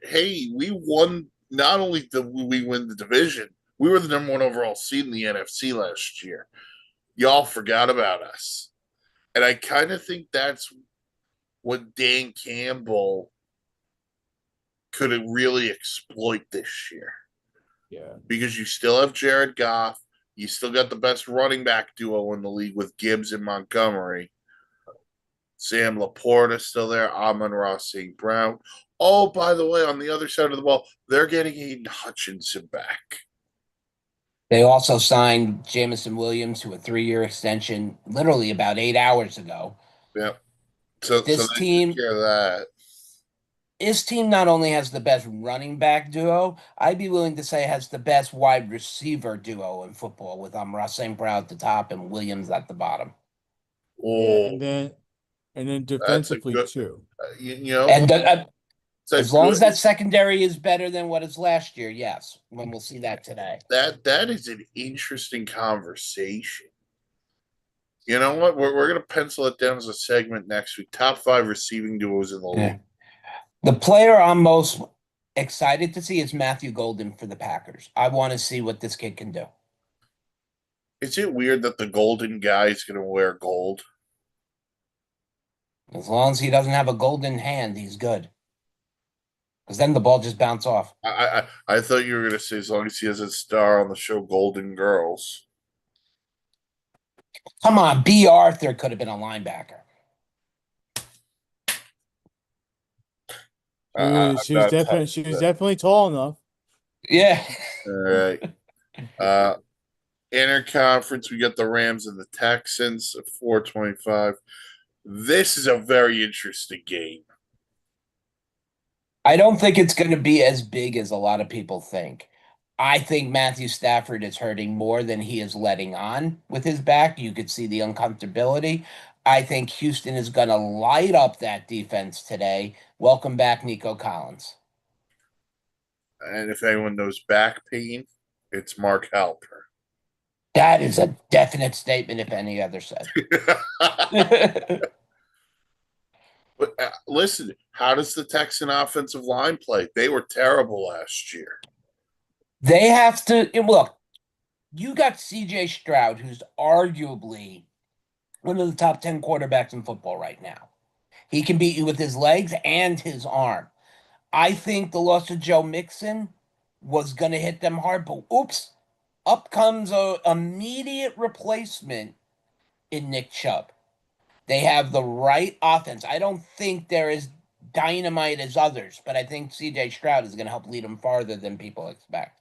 hey, we won. Not only did we win the division, we were the number one overall seed in the NFC last year. Y'all forgot about us. And I kind of think that's what Dan Campbell could really exploit this year. Yeah. Because you still have Jared Goff. You still got the best running back duo in the league with Gibbs and Montgomery. Sam Laporta still there. Amon-Ra St. Brown. Oh, by the way, on the other side of the ball, they're getting Aiden Hutchinson back. They also signed Jamison Williams to a 3-year extension literally about 8 hours ago. Yep. So they This took team, care of that. this team not only has the best running back duo, I'd be willing to say has the best wide receiver duo in football with Ross St. Brown at the top and Williams at the bottom. Yeah, Oh, and then that's a defensively good. too. And it's a as long as good. that secondary is better than what it's last year, yes, when we'll see that today. That is an interesting conversation. You know what? We're going to pencil it down as a segment next week. Top 5 receiving duos in the league. Yeah. The player I'm most excited to see is Matthew Golden for the Packers. I want to see what this kid can do. Is it weird that the golden guy is going to wear gold? As long as he doesn't have a golden hand, he's good. Because then the ball just bounce off. I thought you were going to say as long as he has a star on the show Golden Girls. Come on, B. Arthur could have been a linebacker. She was definitely tall enough. Yeah. All right. Uh, Interconference, we got the Rams and the Texans at 425. This is a very interesting game. I don't think it's going to be as big as a lot of people think. I think Matthew Stafford is hurting more than he is letting on with his back. You could see the uncomfortability. I think Houston is going to light up that defense today. Welcome back, Nico Collins. And if anyone knows back pain, it's Mark Halpern. That is a definite statement, if any other said. But listen, how does the Texan offensive line play? They were terrible last year. They have to look. You got CJ Stroud, who's arguably one of the top 10 quarterbacks in football right now. He can beat you with his legs and his arm. I think the loss of Joe Mixon was going to hit them hard, but oops, up comes a immediate replacement in Nick Chubb. They have the right offense. I don't think they're as dynamite as others, but I think CJ Stroud is going to help lead them farther than people expect.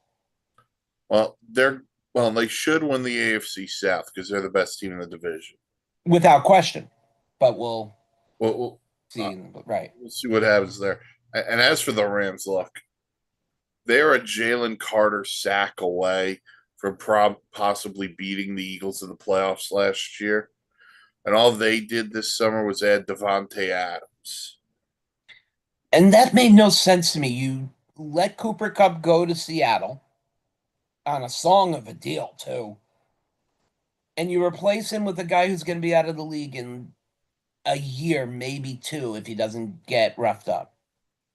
Well, they should win the AFC South because they're the best team in the division. Without question. But we'll Well, see. Right. we'll see what happens there. And as for the Rams, look, they're a Jalen Carter sack away from possibly beating the Eagles in the playoffs last year. And all they did this summer was add Devontae Adams. And that made no sense to me. You let Cooper Kupp go to Seattle on a song of a deal, too. And you replace him with a guy who's going to be out of the league in a year, maybe two, if he doesn't get roughed up.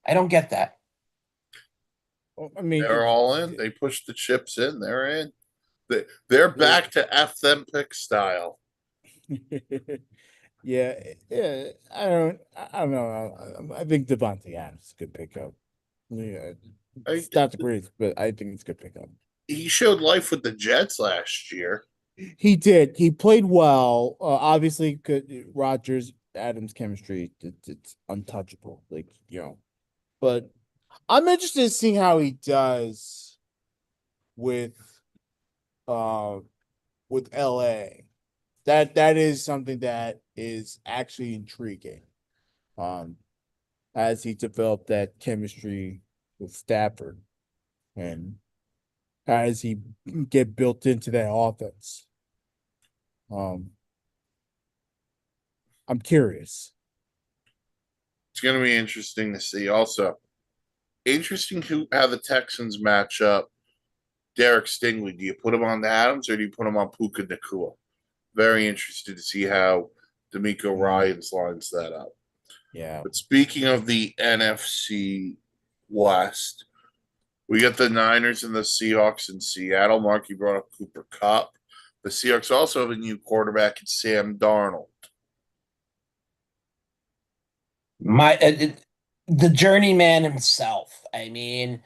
I don't get that. I mean, They're all in. They pushed the chips in. They're in. They're back to F them pick style. yeah, yeah. I don't know. I think Devontae Adams is a good pickup. Yeah, it's not the greatest, but I think it's a good pickup. He showed life with the Jets last year. He did. He played well. Obviously, good Rogers Adams chemistry. It's untouchable. But I'm interested in seeing how he does with uh with LA. That is something that is actually intriguing. Um, as he developed that chemistry with Stafford, and as he get built into that offense. I'm curious. It's going to be interesting to see. Also, interesting how the Texans match up. Derek Stingley, do you put him on the Adams or do you put him on Puka Nacua? Very interested to see how D'Amico Ryans lines that up. Yeah. But speaking of the NFC West, we got the Niners and the Seahawks in Seattle. Mark, you brought up Cooper Kupp. The Seahawks also have a new quarterback, it's Sam Darnold. The journeyman himself. I mean,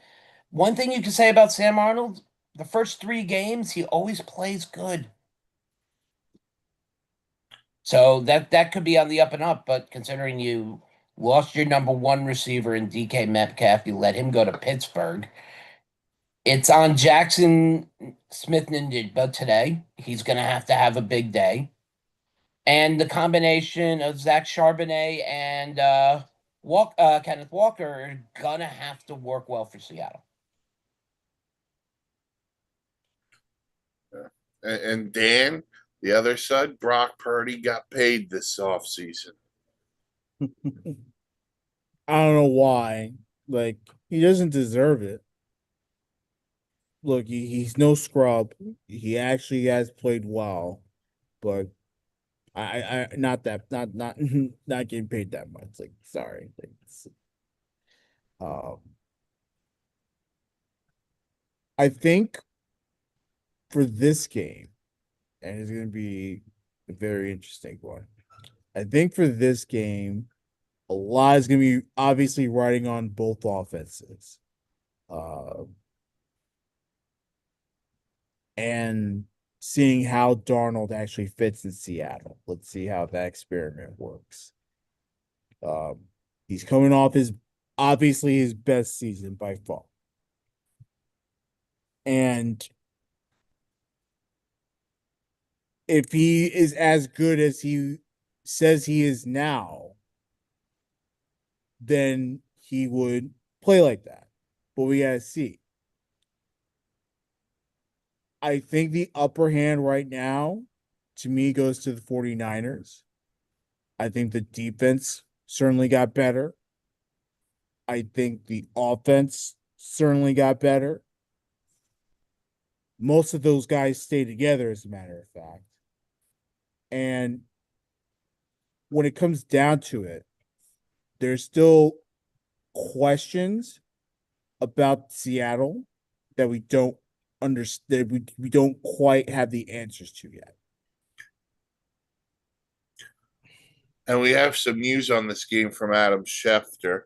one thing you can say about Sam Arnold, the first three games, he always plays good. So that could be on the up and up, but considering you lost your number one receiver in DK Metcalf, you let him go to Pittsburgh. It's on Jackson Smith Nindigba today. He's going to have a big day. And the combination of Zach Charbonnet and Kenneth Walker are going to have to work well for Seattle. And Dan, the other side, Brock Purdy got paid this offseason. I don't know why. Like, he doesn't deserve it. Look, he's no scrub. He actually has played well, but I not not getting paid that much. Like, sorry. Um, I think for this game, and it's going to be a very interesting one. I think for this game, a lot is going to be obviously riding on both offenses. And seeing how Darnold actually fits in Seattle. Let's see how that experiment works. He's coming off obviously his best season by far. And if he is as good as he says he is now, then he would play like that. But we gotta see. I think the upper hand right now, to me, goes to the 49ers. I think the defense certainly got better. I think the offense certainly got better. Most of those guys stay together, as a matter of fact. And when it comes down to it, there's still questions about Seattle that we don't understand. We don't quite have the answers to yet. And we have some news on this game from Adam Schefter.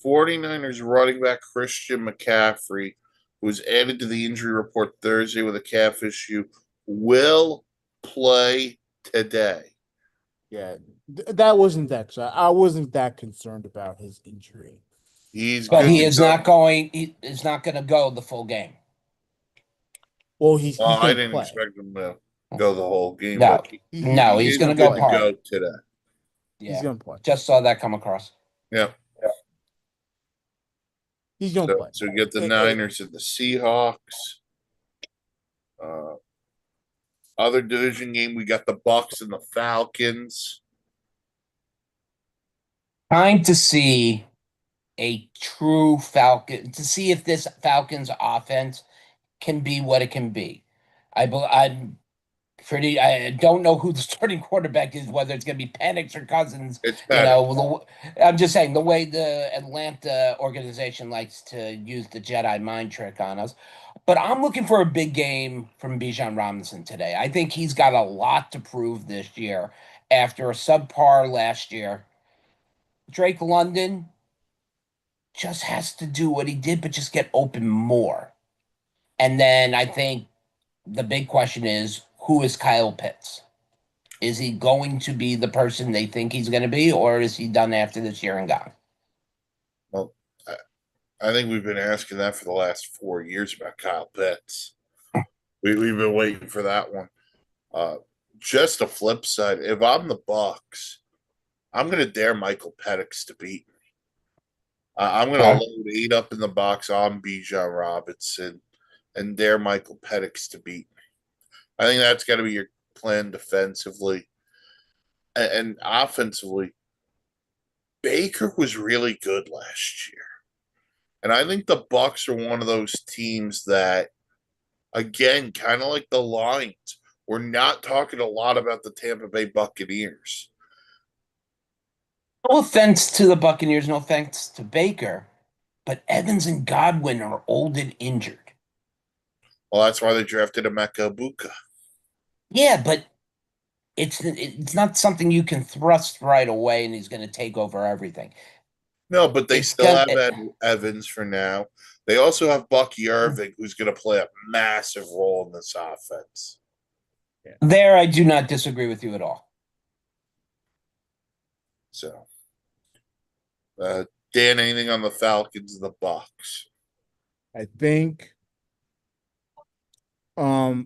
49ers running back Christian McCaffrey, who was added to the injury report Thursday with a calf issue, will play today. Yeah, that wasn't that. I wasn't that concerned about his injury. He's But good he to is go. not going. He is not going to go the full game. Well, he's I gonna didn't play. expect him to go the whole game, No, but no, he's is going to good go to part. go today. He's Yeah, gonna play. just saw that come across. Yeah. He's gonna play. So we get the Niners and the Seahawks. Other division game, we got the Bucks and the Falcons. Time to see a true Falcon, to see if this Falcons offense can be what it can be. I'm pretty. I don't know who the starting quarterback is, whether it's going to be Penix or Cousins. It's You better. know, I'm just saying the way the Atlanta organization likes to use the Jedi mind trick on us. But I'm looking for a big game from Bijan Robinson today. I think he's got a lot to prove this year after a subpar last year. Drake London just has to do what he did, but just get open more. And then I think the big question is, who is Kyle Pitts? Is he going to be the person they think he's going to be, or is he done after this year and gone? Well, I think we've been asking that for the last 4 years about Kyle Pitts. We've been waiting for that one. Just the flip side, if I'm the Bucks, I'm going to dare Michael Penix to beat me. I'm going to load 8 up in the box on Bijan Robinson and dare Michael Penix to beat me. I think that's got to be your plan defensively. And offensively, Baker was really good last year. And I think the Bucks are one of those teams that, again, kind of like the Lions, we're not talking a lot about the Tampa Bay Buccaneers. No offense to the Buccaneers, no offense to Baker, but Evans and Godwin are old and injured. Well, that's why they drafted Emeka Ibuka. Yeah, but it's not something you can thrust right away and he's going to take over everything. No, but they It's still gonna- have Evans for now. They also have Bucky Irving, who's going to play a massive role in this offense. There, I do not disagree with you at all. So, Dan, anything on the Falcons and the Bucks? I think I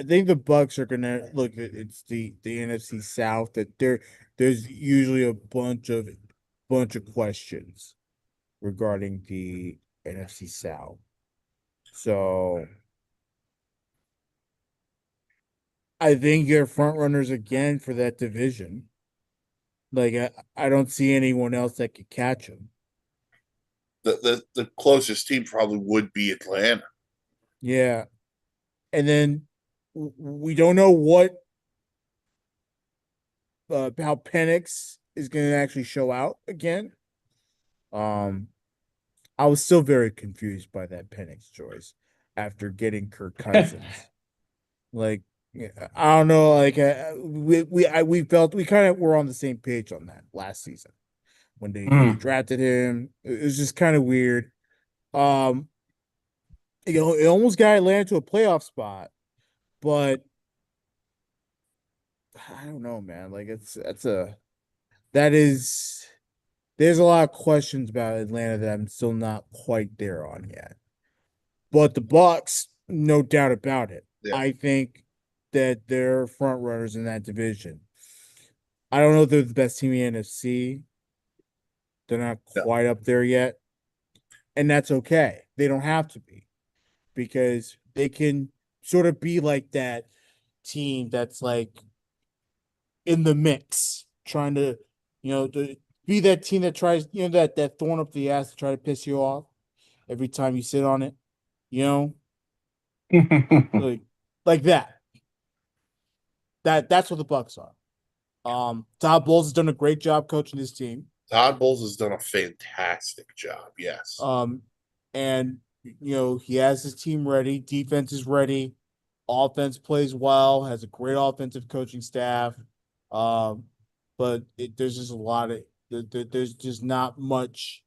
think the Bucks are gonna look. It's the NFC South that there's usually a bunch of questions regarding the NFC South. So I think you're front runners again for that division. Like I don't see anyone else that could catch them. The closest team probably would be Atlanta. Yeah, and then we don't know what how Penix is going to actually show out again. I was still very confused by that Penix choice after getting Kirk Cousins. Like, I don't know. Like, we felt we kind of were on the same page on that last season when they drafted him. It was just kind of weird. It almost got Atlanta to a playoff spot, but I don't know, man. Like, there's a lot of questions about Atlanta that I'm still not quite there on yet. But the Bucks, no doubt about it. Yeah. I think that they're front runners in that division. I don't know if they're the best team in the NFC. They're not No. quite up there yet. And that's okay. They don't have to be because they can sort of be like that team that's like in the mix, trying to, to be that team that tries, that thorn up the ass to try to piss you off every time you sit on it, you know, like like that. That's what the Bucks are. Todd Bowles has done a great job coaching his team. Todd Bowles has done a fantastic job. Yes. And he has his team ready. Defense is ready. Offense plays well. Has a great offensive coaching staff. But there's just a lot of there's just not much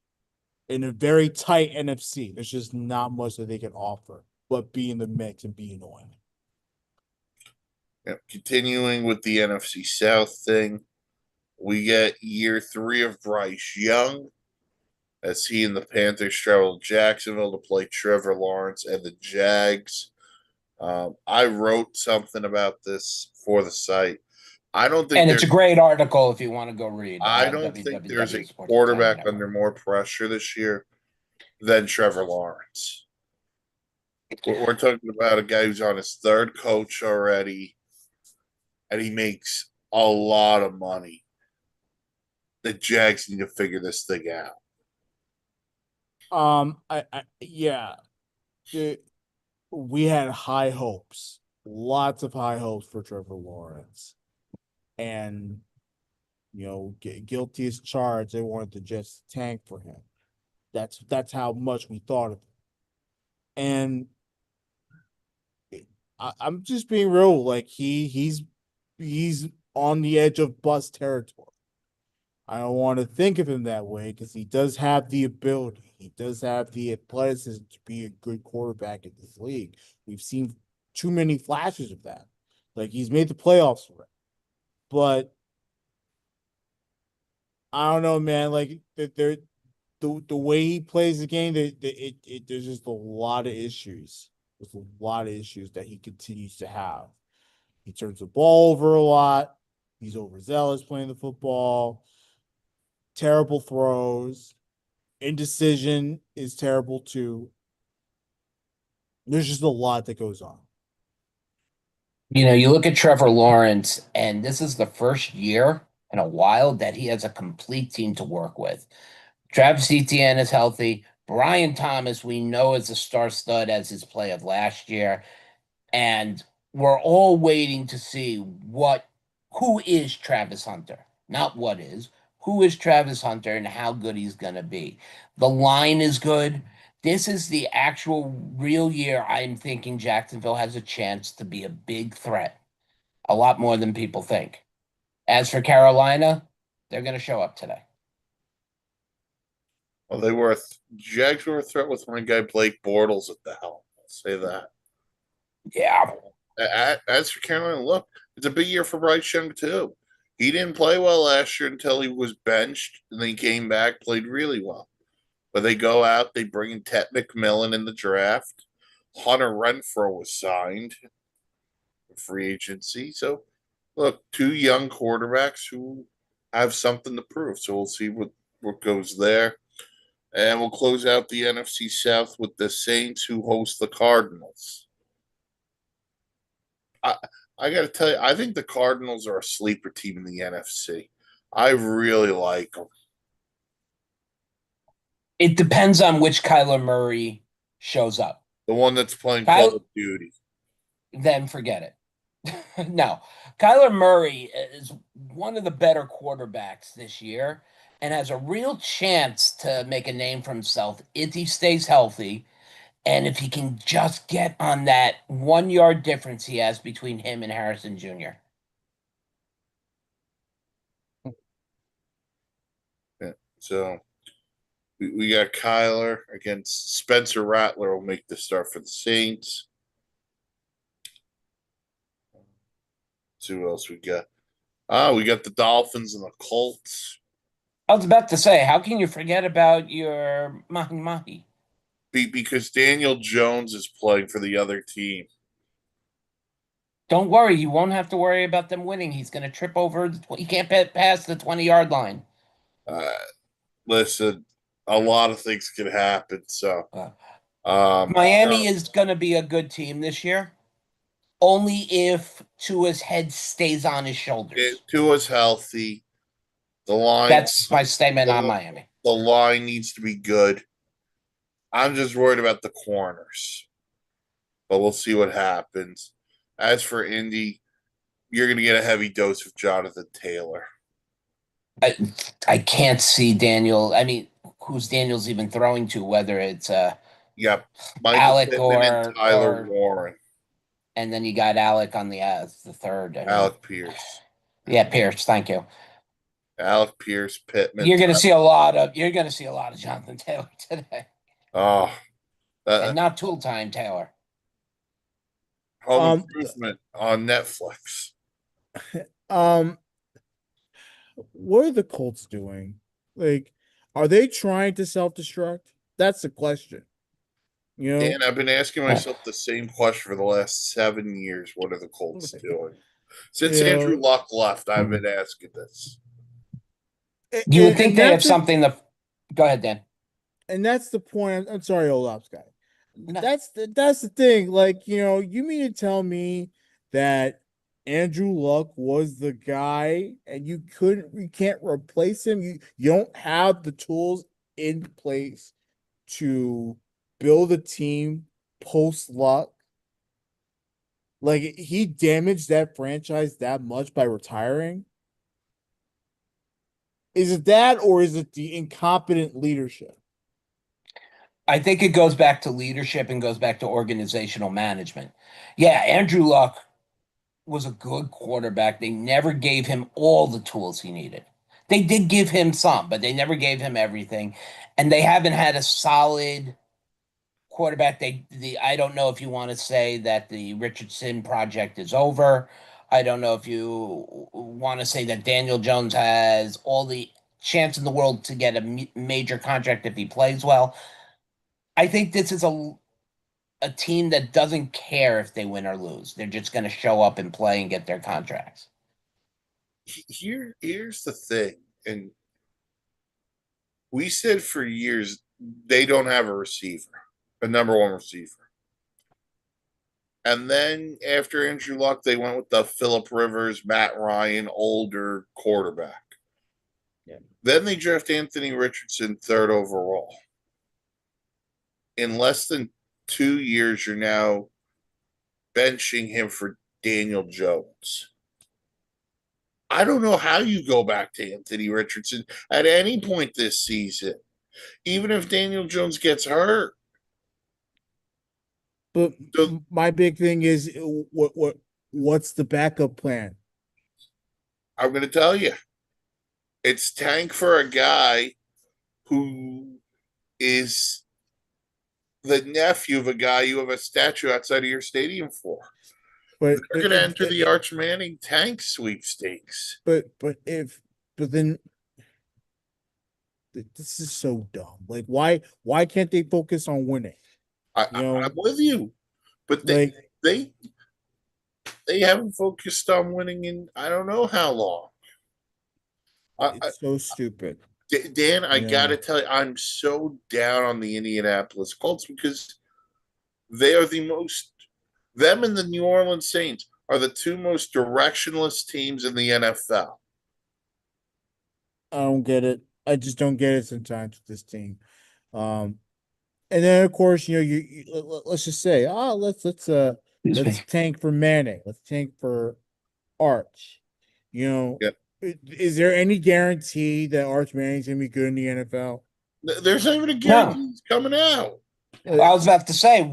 in a very tight NFC. There's just not much that they can offer, but be in the mix and be annoying. Yep. Continuing with the NFC South thing, we get year 3 of Bryce Young as he and the Panthers travel to Jacksonville to play Trevor Lawrence and the Jags. I wrote something about this for the site. I don't think And it's a there's great article if you want to go read. I don't think there's a www.sports.com. quarterback under more pressure this year than Trevor Lawrence. We're talking about a guy who's on his 3rd coach already, and he makes a lot of money. The Jags need to figure this thing out. Yeah, we had high hopes, lots of high hopes for Trevor Lawrence, and guilty as charged. They wanted to just tank for him. That's how much we thought of him. And I'm just being real. Like he's on the edge of bust territory. I don't want to think of him that way because he does have the ability. He does have the athleticism to be a good quarterback in this league. We've seen too many flashes of that. Like he's made the playoffs for it. But I don't know, man. Like the way he plays the game, there's just a lot of issues. There's a lot of issues that he continues to have. He turns the ball over a lot. He's overzealous playing the football. Terrible throws. Indecision is terrible too. There's just a lot that goes on. You look at Trevor Lawrence, and this is the first year in a while that he has a complete team to work with. Travis Etienne is healthy. Brian Thomas, we know, is a star stud as his play of last year. And we're all waiting to see who is Travis Hunter, not what is. Who is Travis Hunter and how good he's going to be? The line is good. This is the actual real year I'm thinking Jacksonville has a chance to be a big threat, a lot more than people think. As for Carolina, they're going to show up today. Well, Jags were a threat with my guy Blake Bortles at the helm. I'll say that. Yeah. As for Carolina, look, it's a big year for Bryce Young too. He didn't play well last year until he was benched, and then he came back, played really well. But they go out, they bring in Ted McMillan in the draft. Hunter Renfrow was signed for free agency. So, look, 2 young quarterbacks who have something to prove. So we'll see what goes there. And we'll close out the NFC South with the Saints who host the Cardinals. I got to tell you, I think the Cardinals are a sleeper team in the NFC. I really like them. It depends on which Kyler Murray shows up. The one that's playing Call of Duty. Then forget it. No, Kyler Murray is one of the better quarterbacks this year and has a real chance to make a name for himself if he stays healthy and if he can just get on that 1 yard difference he has between him and Harrison Jr. Yeah. So we got Kyler against Spencer Rattler will make the start for the Saints. Let's see who else we got. We got the Dolphins and the Colts. I was about to say, how can you forget about your Mahi Mahi? Because Daniel Jones is playing for the other team. Don't worry, you won't have to worry about them winning. He's going to trip over. He can't pass the 20-yard line. Uh, Listen, a lot of things can happen. So, Uh, no, Miami is going to be a good team this year, only if Tua's head stays on his shoulders. Tua's healthy. The line, That's my statement on the, Miami. the line needs to be good. I'm just worried about the corners, but we'll see what happens. As for Indy, you're going to get a heavy dose of Jonathan Taylor. I, I can't see Daniel. I mean, who's Daniel's even throwing to? Whether it's Yep, Michael Alec Pittman and Tyler or Warren, and then you got Alec on the third. I mean, Alec Pierce, yeah, Pierce. Thank you. Alec Pierce, Pittman. You're gonna see a lot of Jonathan Taylor today, Oh, and uh, not Tool Time Taylor. Home Um, Improvement on Netflix. um, what are the Colts doing? Like, are they trying to self-destruct? That's the question. You know, Dan, I've been asking Uh, myself the same question for the last 7 years. What are the Colts doing? Since you Andrew know, Luck left, I've been asking this. You would think and they have that's the something to. Go ahead, Dan. and that's the point. I'm sorry, Olaf's guy. No. That's the thing. Like, you mean to tell me that Andrew Luck was the guy and you can't replace him? You don't have the tools in place to build a team post Luck. Like, he damaged that franchise that much by retiring. Is it that, or is it the incompetent leadership? I think it goes back to leadership and goes back to organizational management. Yeah, Andrew Luck was a good quarterback. They never gave him all the tools he needed. They did give him some, but they never gave him everything. And they haven't had a solid quarterback. I don't know if you want to say that the Richardson project is over. I don't know if you want to say that Daniel Jones has all the chance in the world to get a major contract if he plays well. I think this is a team that doesn't care if they win or lose. They're just going to show up and play and get their contracts. Here's the thing, and we said for years they don't have a receiver, a number one receiver. And then after Andrew Luck, they went with the Philip Rivers, Matt Ryan, older quarterback. Yeah. Then they draft Anthony Richardson third overall. In less than 2 years, you're now benching him for Daniel Jones. I don't know how you go back to Anthony Richardson at any point this season, even if Daniel Jones gets hurt. But So my big thing is what's the backup plan? I'm going to tell you, it's tank for a guy who is the nephew of a guy you have a statue outside of your stadium for. But They're going to enter the Arch Manning tank sweepstakes. but if but then this is so dumb. Like, why can't they focus on winning? You I'm know, with you, but like, they they haven't focused on winning in I don't know how long. it's so stupid. Dan, I You know, gotta tell you, I'm so down on the Indianapolis Colts because they are the most. Them and the New Orleans Saints are the two most directionless teams in the NFL. I don't get it. I just don't get it sometimes with this team. Um, and then of course, let's just say, Excuse let's me. tank for Manning. Let's tank for Arch. You know, Yep. is there any guarantee that Arch Manning's gonna be good in the NFL? There's not even a No, guarantee he's coming out. I was about to say,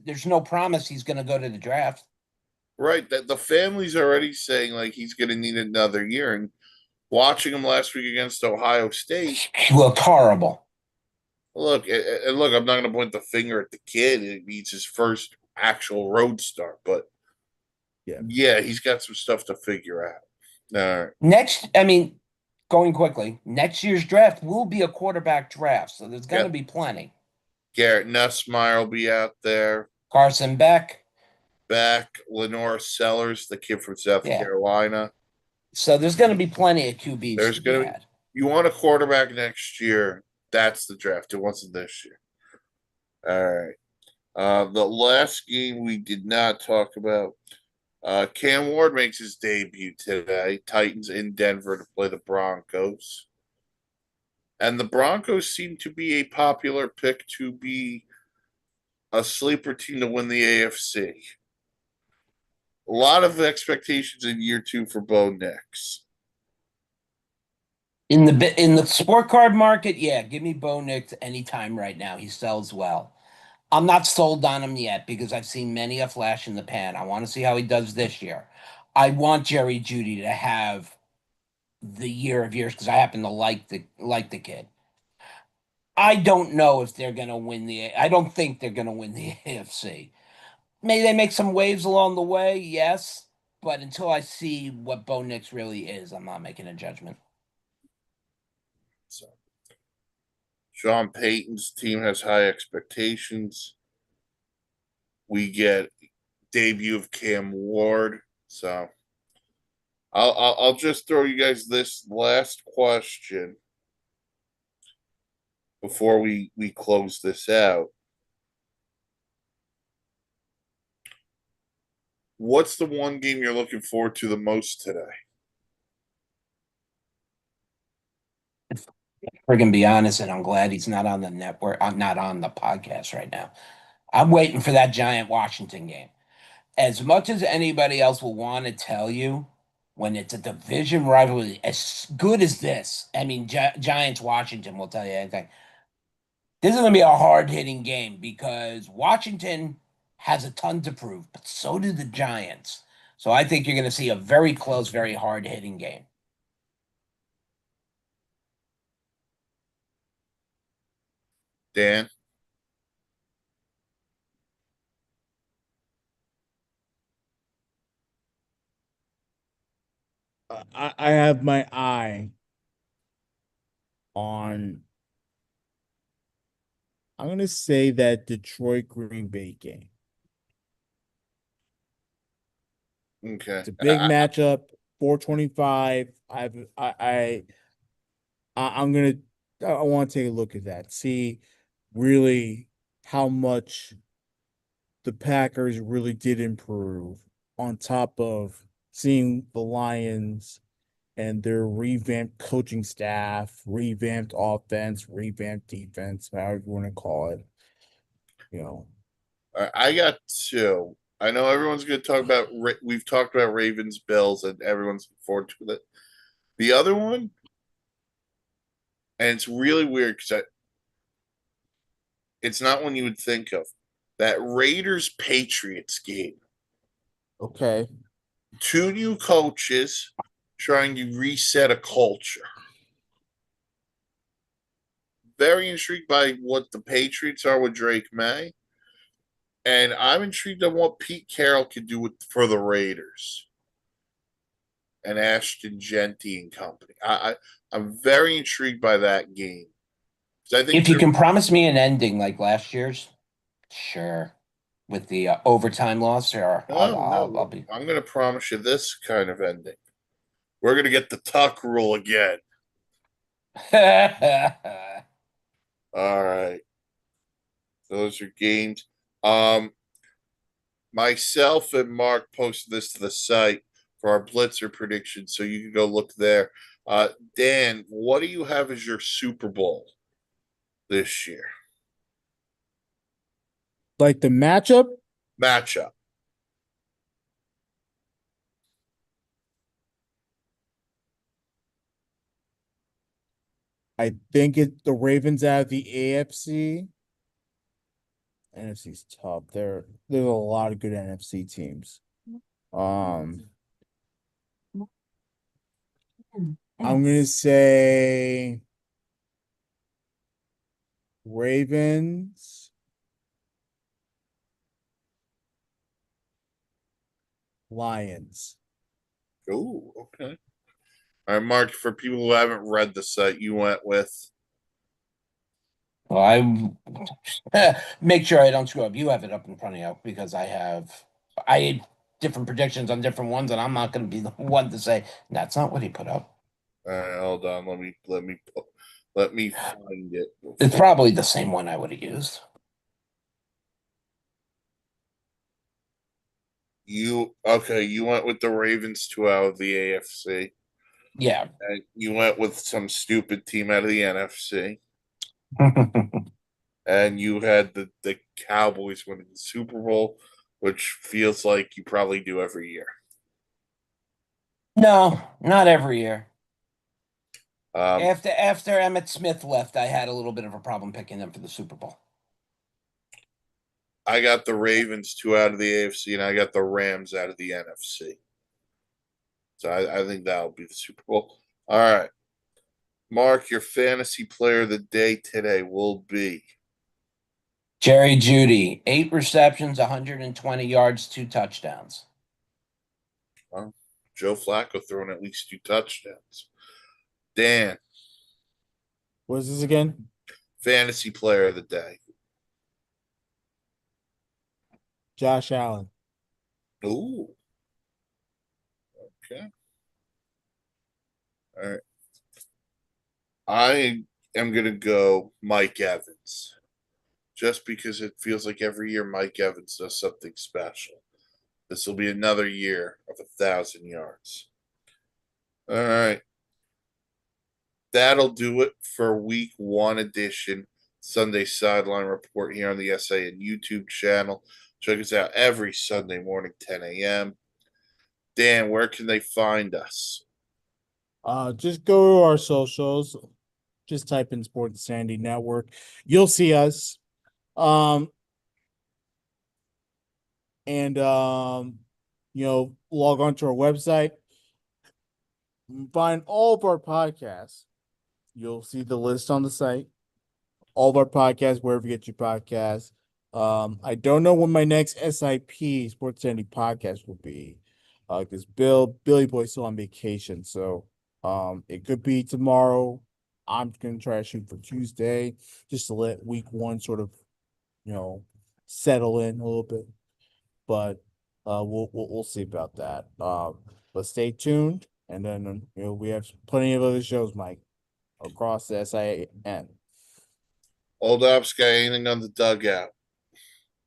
there's no promise he's going to go to the draft. Right. That the family's already saying like he's gonna need another year. And watching him last week against Ohio State, He looked horrible. look, I'm not gonna point the finger at the kid. It's his first actual road start, but yeah, he's got some stuff to figure out. All right. I mean, going quickly, next year's draft will be a quarterback draft, so there's going to Yep. be plenty. Garrett Nussmeyer will be out there. Carson Beck, back Lenora Sellers, the kid from South Yeah. Carolina. So there's going to be plenty of QBs There's to be gonna be had. you want a quarterback next year. That's the draft. It wasn't this year. All right. The last game we did not talk about. Cam Ward makes his debut today. Titans in Denver to play the Broncos. And the Broncos seem to be a popular pick to be a sleeper team to win the AFC. A lot of expectations in year two for Bo Nix. In the sport card market, yeah, give me Bo Nix anytime right now. He sells well. I'm not sold on him yet because I've seen many a flash in the pan. I want to see how he does this year. I want Jerry Judy to have the year of years because I happen to like the kid. I don't know if they're gonna win the. I don't think they're gonna win the AFC. Maybe they make some waves along the way, yes. But until I see what Bo Nix really is, I'm not making a judgment. So Sean Payton's team has high expectations. We get debut of Cam Ward. So I'll just throw you guys this last question before we close this out. What's the one game you're looking forward to the most today? Friggin' be honest, and I'm glad he's not on the network. I'm not on the podcast right now. I'm waiting for that Giant Washington game. As much as anybody else will want to tell you, when it's a division rivalry as good as this, I mean, Giants Washington will tell you anything. This is going to be a hard hitting game because Washington has a ton to prove, but so do the Giants. So I think you're going to see a very close, very hard hitting game. Dan? I have my eye on. I'm gonna say that Detroit Green Bay game. Okay. It's a big matchup. 425. I'm gonna. I want to take a look at that. See, really, how much the Packers really did improve. On top of seeing the Lions and their revamped coaching staff, revamped offense, revamped defense, however you want to call it. You know, I got two. I know everyone's going to talk about. We've talked about Ravens, Bills, and everyone's looking forward to it. The other one, and it's really weird because it's not one you would think of. That Raiders Patriots game. okay. Two new coaches trying to reset a culture. Very intrigued by what the Patriots are with Drake May. And I'm intrigued on what Pete Carroll could do for the Raiders and Ashton Genty and company. I'm very intrigued by that game. I think If you can promise me an ending like last year's, sure. With the overtime loss, or I'll no, be. I'm going to promise you this kind of ending. We're going to get the tuck rule again. All right. Those are games. Myself and Mark posted this to the site for our Blitzer prediction, so you can go look there. Dan, what do you have as your Super Bowl this year? Like the Matchup. I think the Ravens out of the AFC. NFC's tough. There's a lot of good NFC teams. I'm gonna say Ravens, Lions. Oh, okay. All right, Mark, for people who haven't read the site, you went with. Well, I make sure I don't screw up. You have it up in front of you because I have I had different predictions on different ones, and I'm not going to be the one to say that's not what he put up. All right, hold on. Let me find it. It's probably the same one I would have used. You okay? You went with the Ravens 2 out of the AFC, Yeah. and you went with some stupid team out of the NFC, and you had the Cowboys winning the Super Bowl, which feels like you probably do every year. No, not every year. Um, After Emmitt Smith left, I had a little bit of a problem picking them for the Super Bowl. I got the Ravens 2 out of the AFC, and I got the Rams out of the NFC. So I think that'll be the Super Bowl. All right. Mark, your fantasy player of the day today will be Jerry Judy, 8 receptions, 120 yards, 2 touchdowns. Joe Flacco throwing at least 2 touchdowns. Dan, What is this again? fantasy player of the day. Josh Allen. Ooh. Okay. All right. I am going to go Mike Evans just because it feels like every year Mike Evans does something special. This will be another year of 1,000 yards. All right. That'll do it for week 1 edition Sunday Sideline Report here on the SAN YouTube channel. Check us out every Sunday morning, 10 a.m. Dan, where can they find us? Just go to our socials. Just type in Sports Sandy Network. You'll see us. And log on to our website. Find all of our podcasts. You'll see the list on the site. All of our podcasts, wherever you get your podcasts. I don't know when my next SIP Sports Sandy podcast will be. Because Billy Boy's still on vacation. So it could be tomorrow. I'm gonna try to shoot for Tuesday just to let week 1 sort of, settle in a little bit. But we'll see about that. But stay tuned, and then we have plenty of other shows, Mike, across the SIN. Old Ops got anything on the dugout?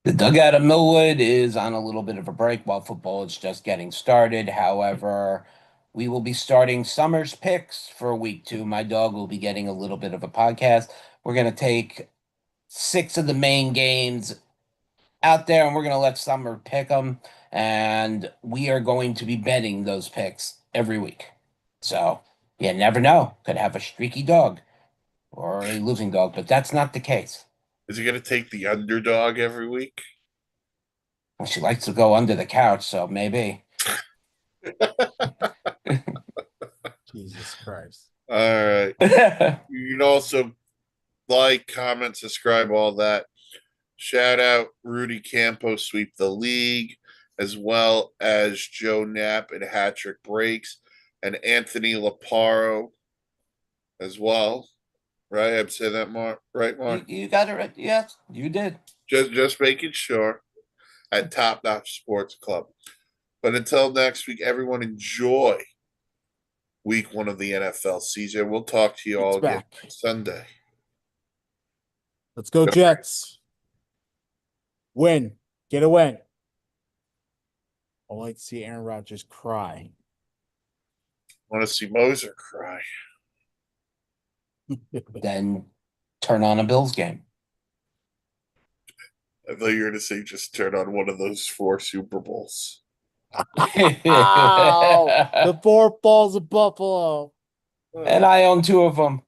The dugout of Millwood is on a little bit of a break while football is just getting started. However, we will be starting Summer's picks for week 2. My dog will be getting a little bit of a podcast. We're going to take 6 of the main games out there, and we're going to let Summer pick them. And we are going to be betting those picks every week. So you never know. Could have a streaky dog or a losing dog, but that's not the case. Is he going to take the underdog every week? Well, she likes to go under the couch, so maybe. Jesus Christ. All right. You can also like, comment, subscribe, all that. Shout out Rudy Campos, sweep the league, as well as Joe Knapp and hat-trick breaks, and Anthony Laparo as well. Right? I'm saying that, Mark. Right, Mark? You got it right. Yes, you did. Just making sure at Top Notch Sports Club. But until next week, everyone enjoy week 1 of the NFL season. We'll talk to you all again Sunday. Let's go, Jets. Win. Get a win. I like to see Aaron Rodgers cry. Want to see Moser cry. Then turn on a Bills game. I thought you were going to say just turn on one of those 4 Super Bowls. The 4 balls of Buffalo. And I own 2 of them.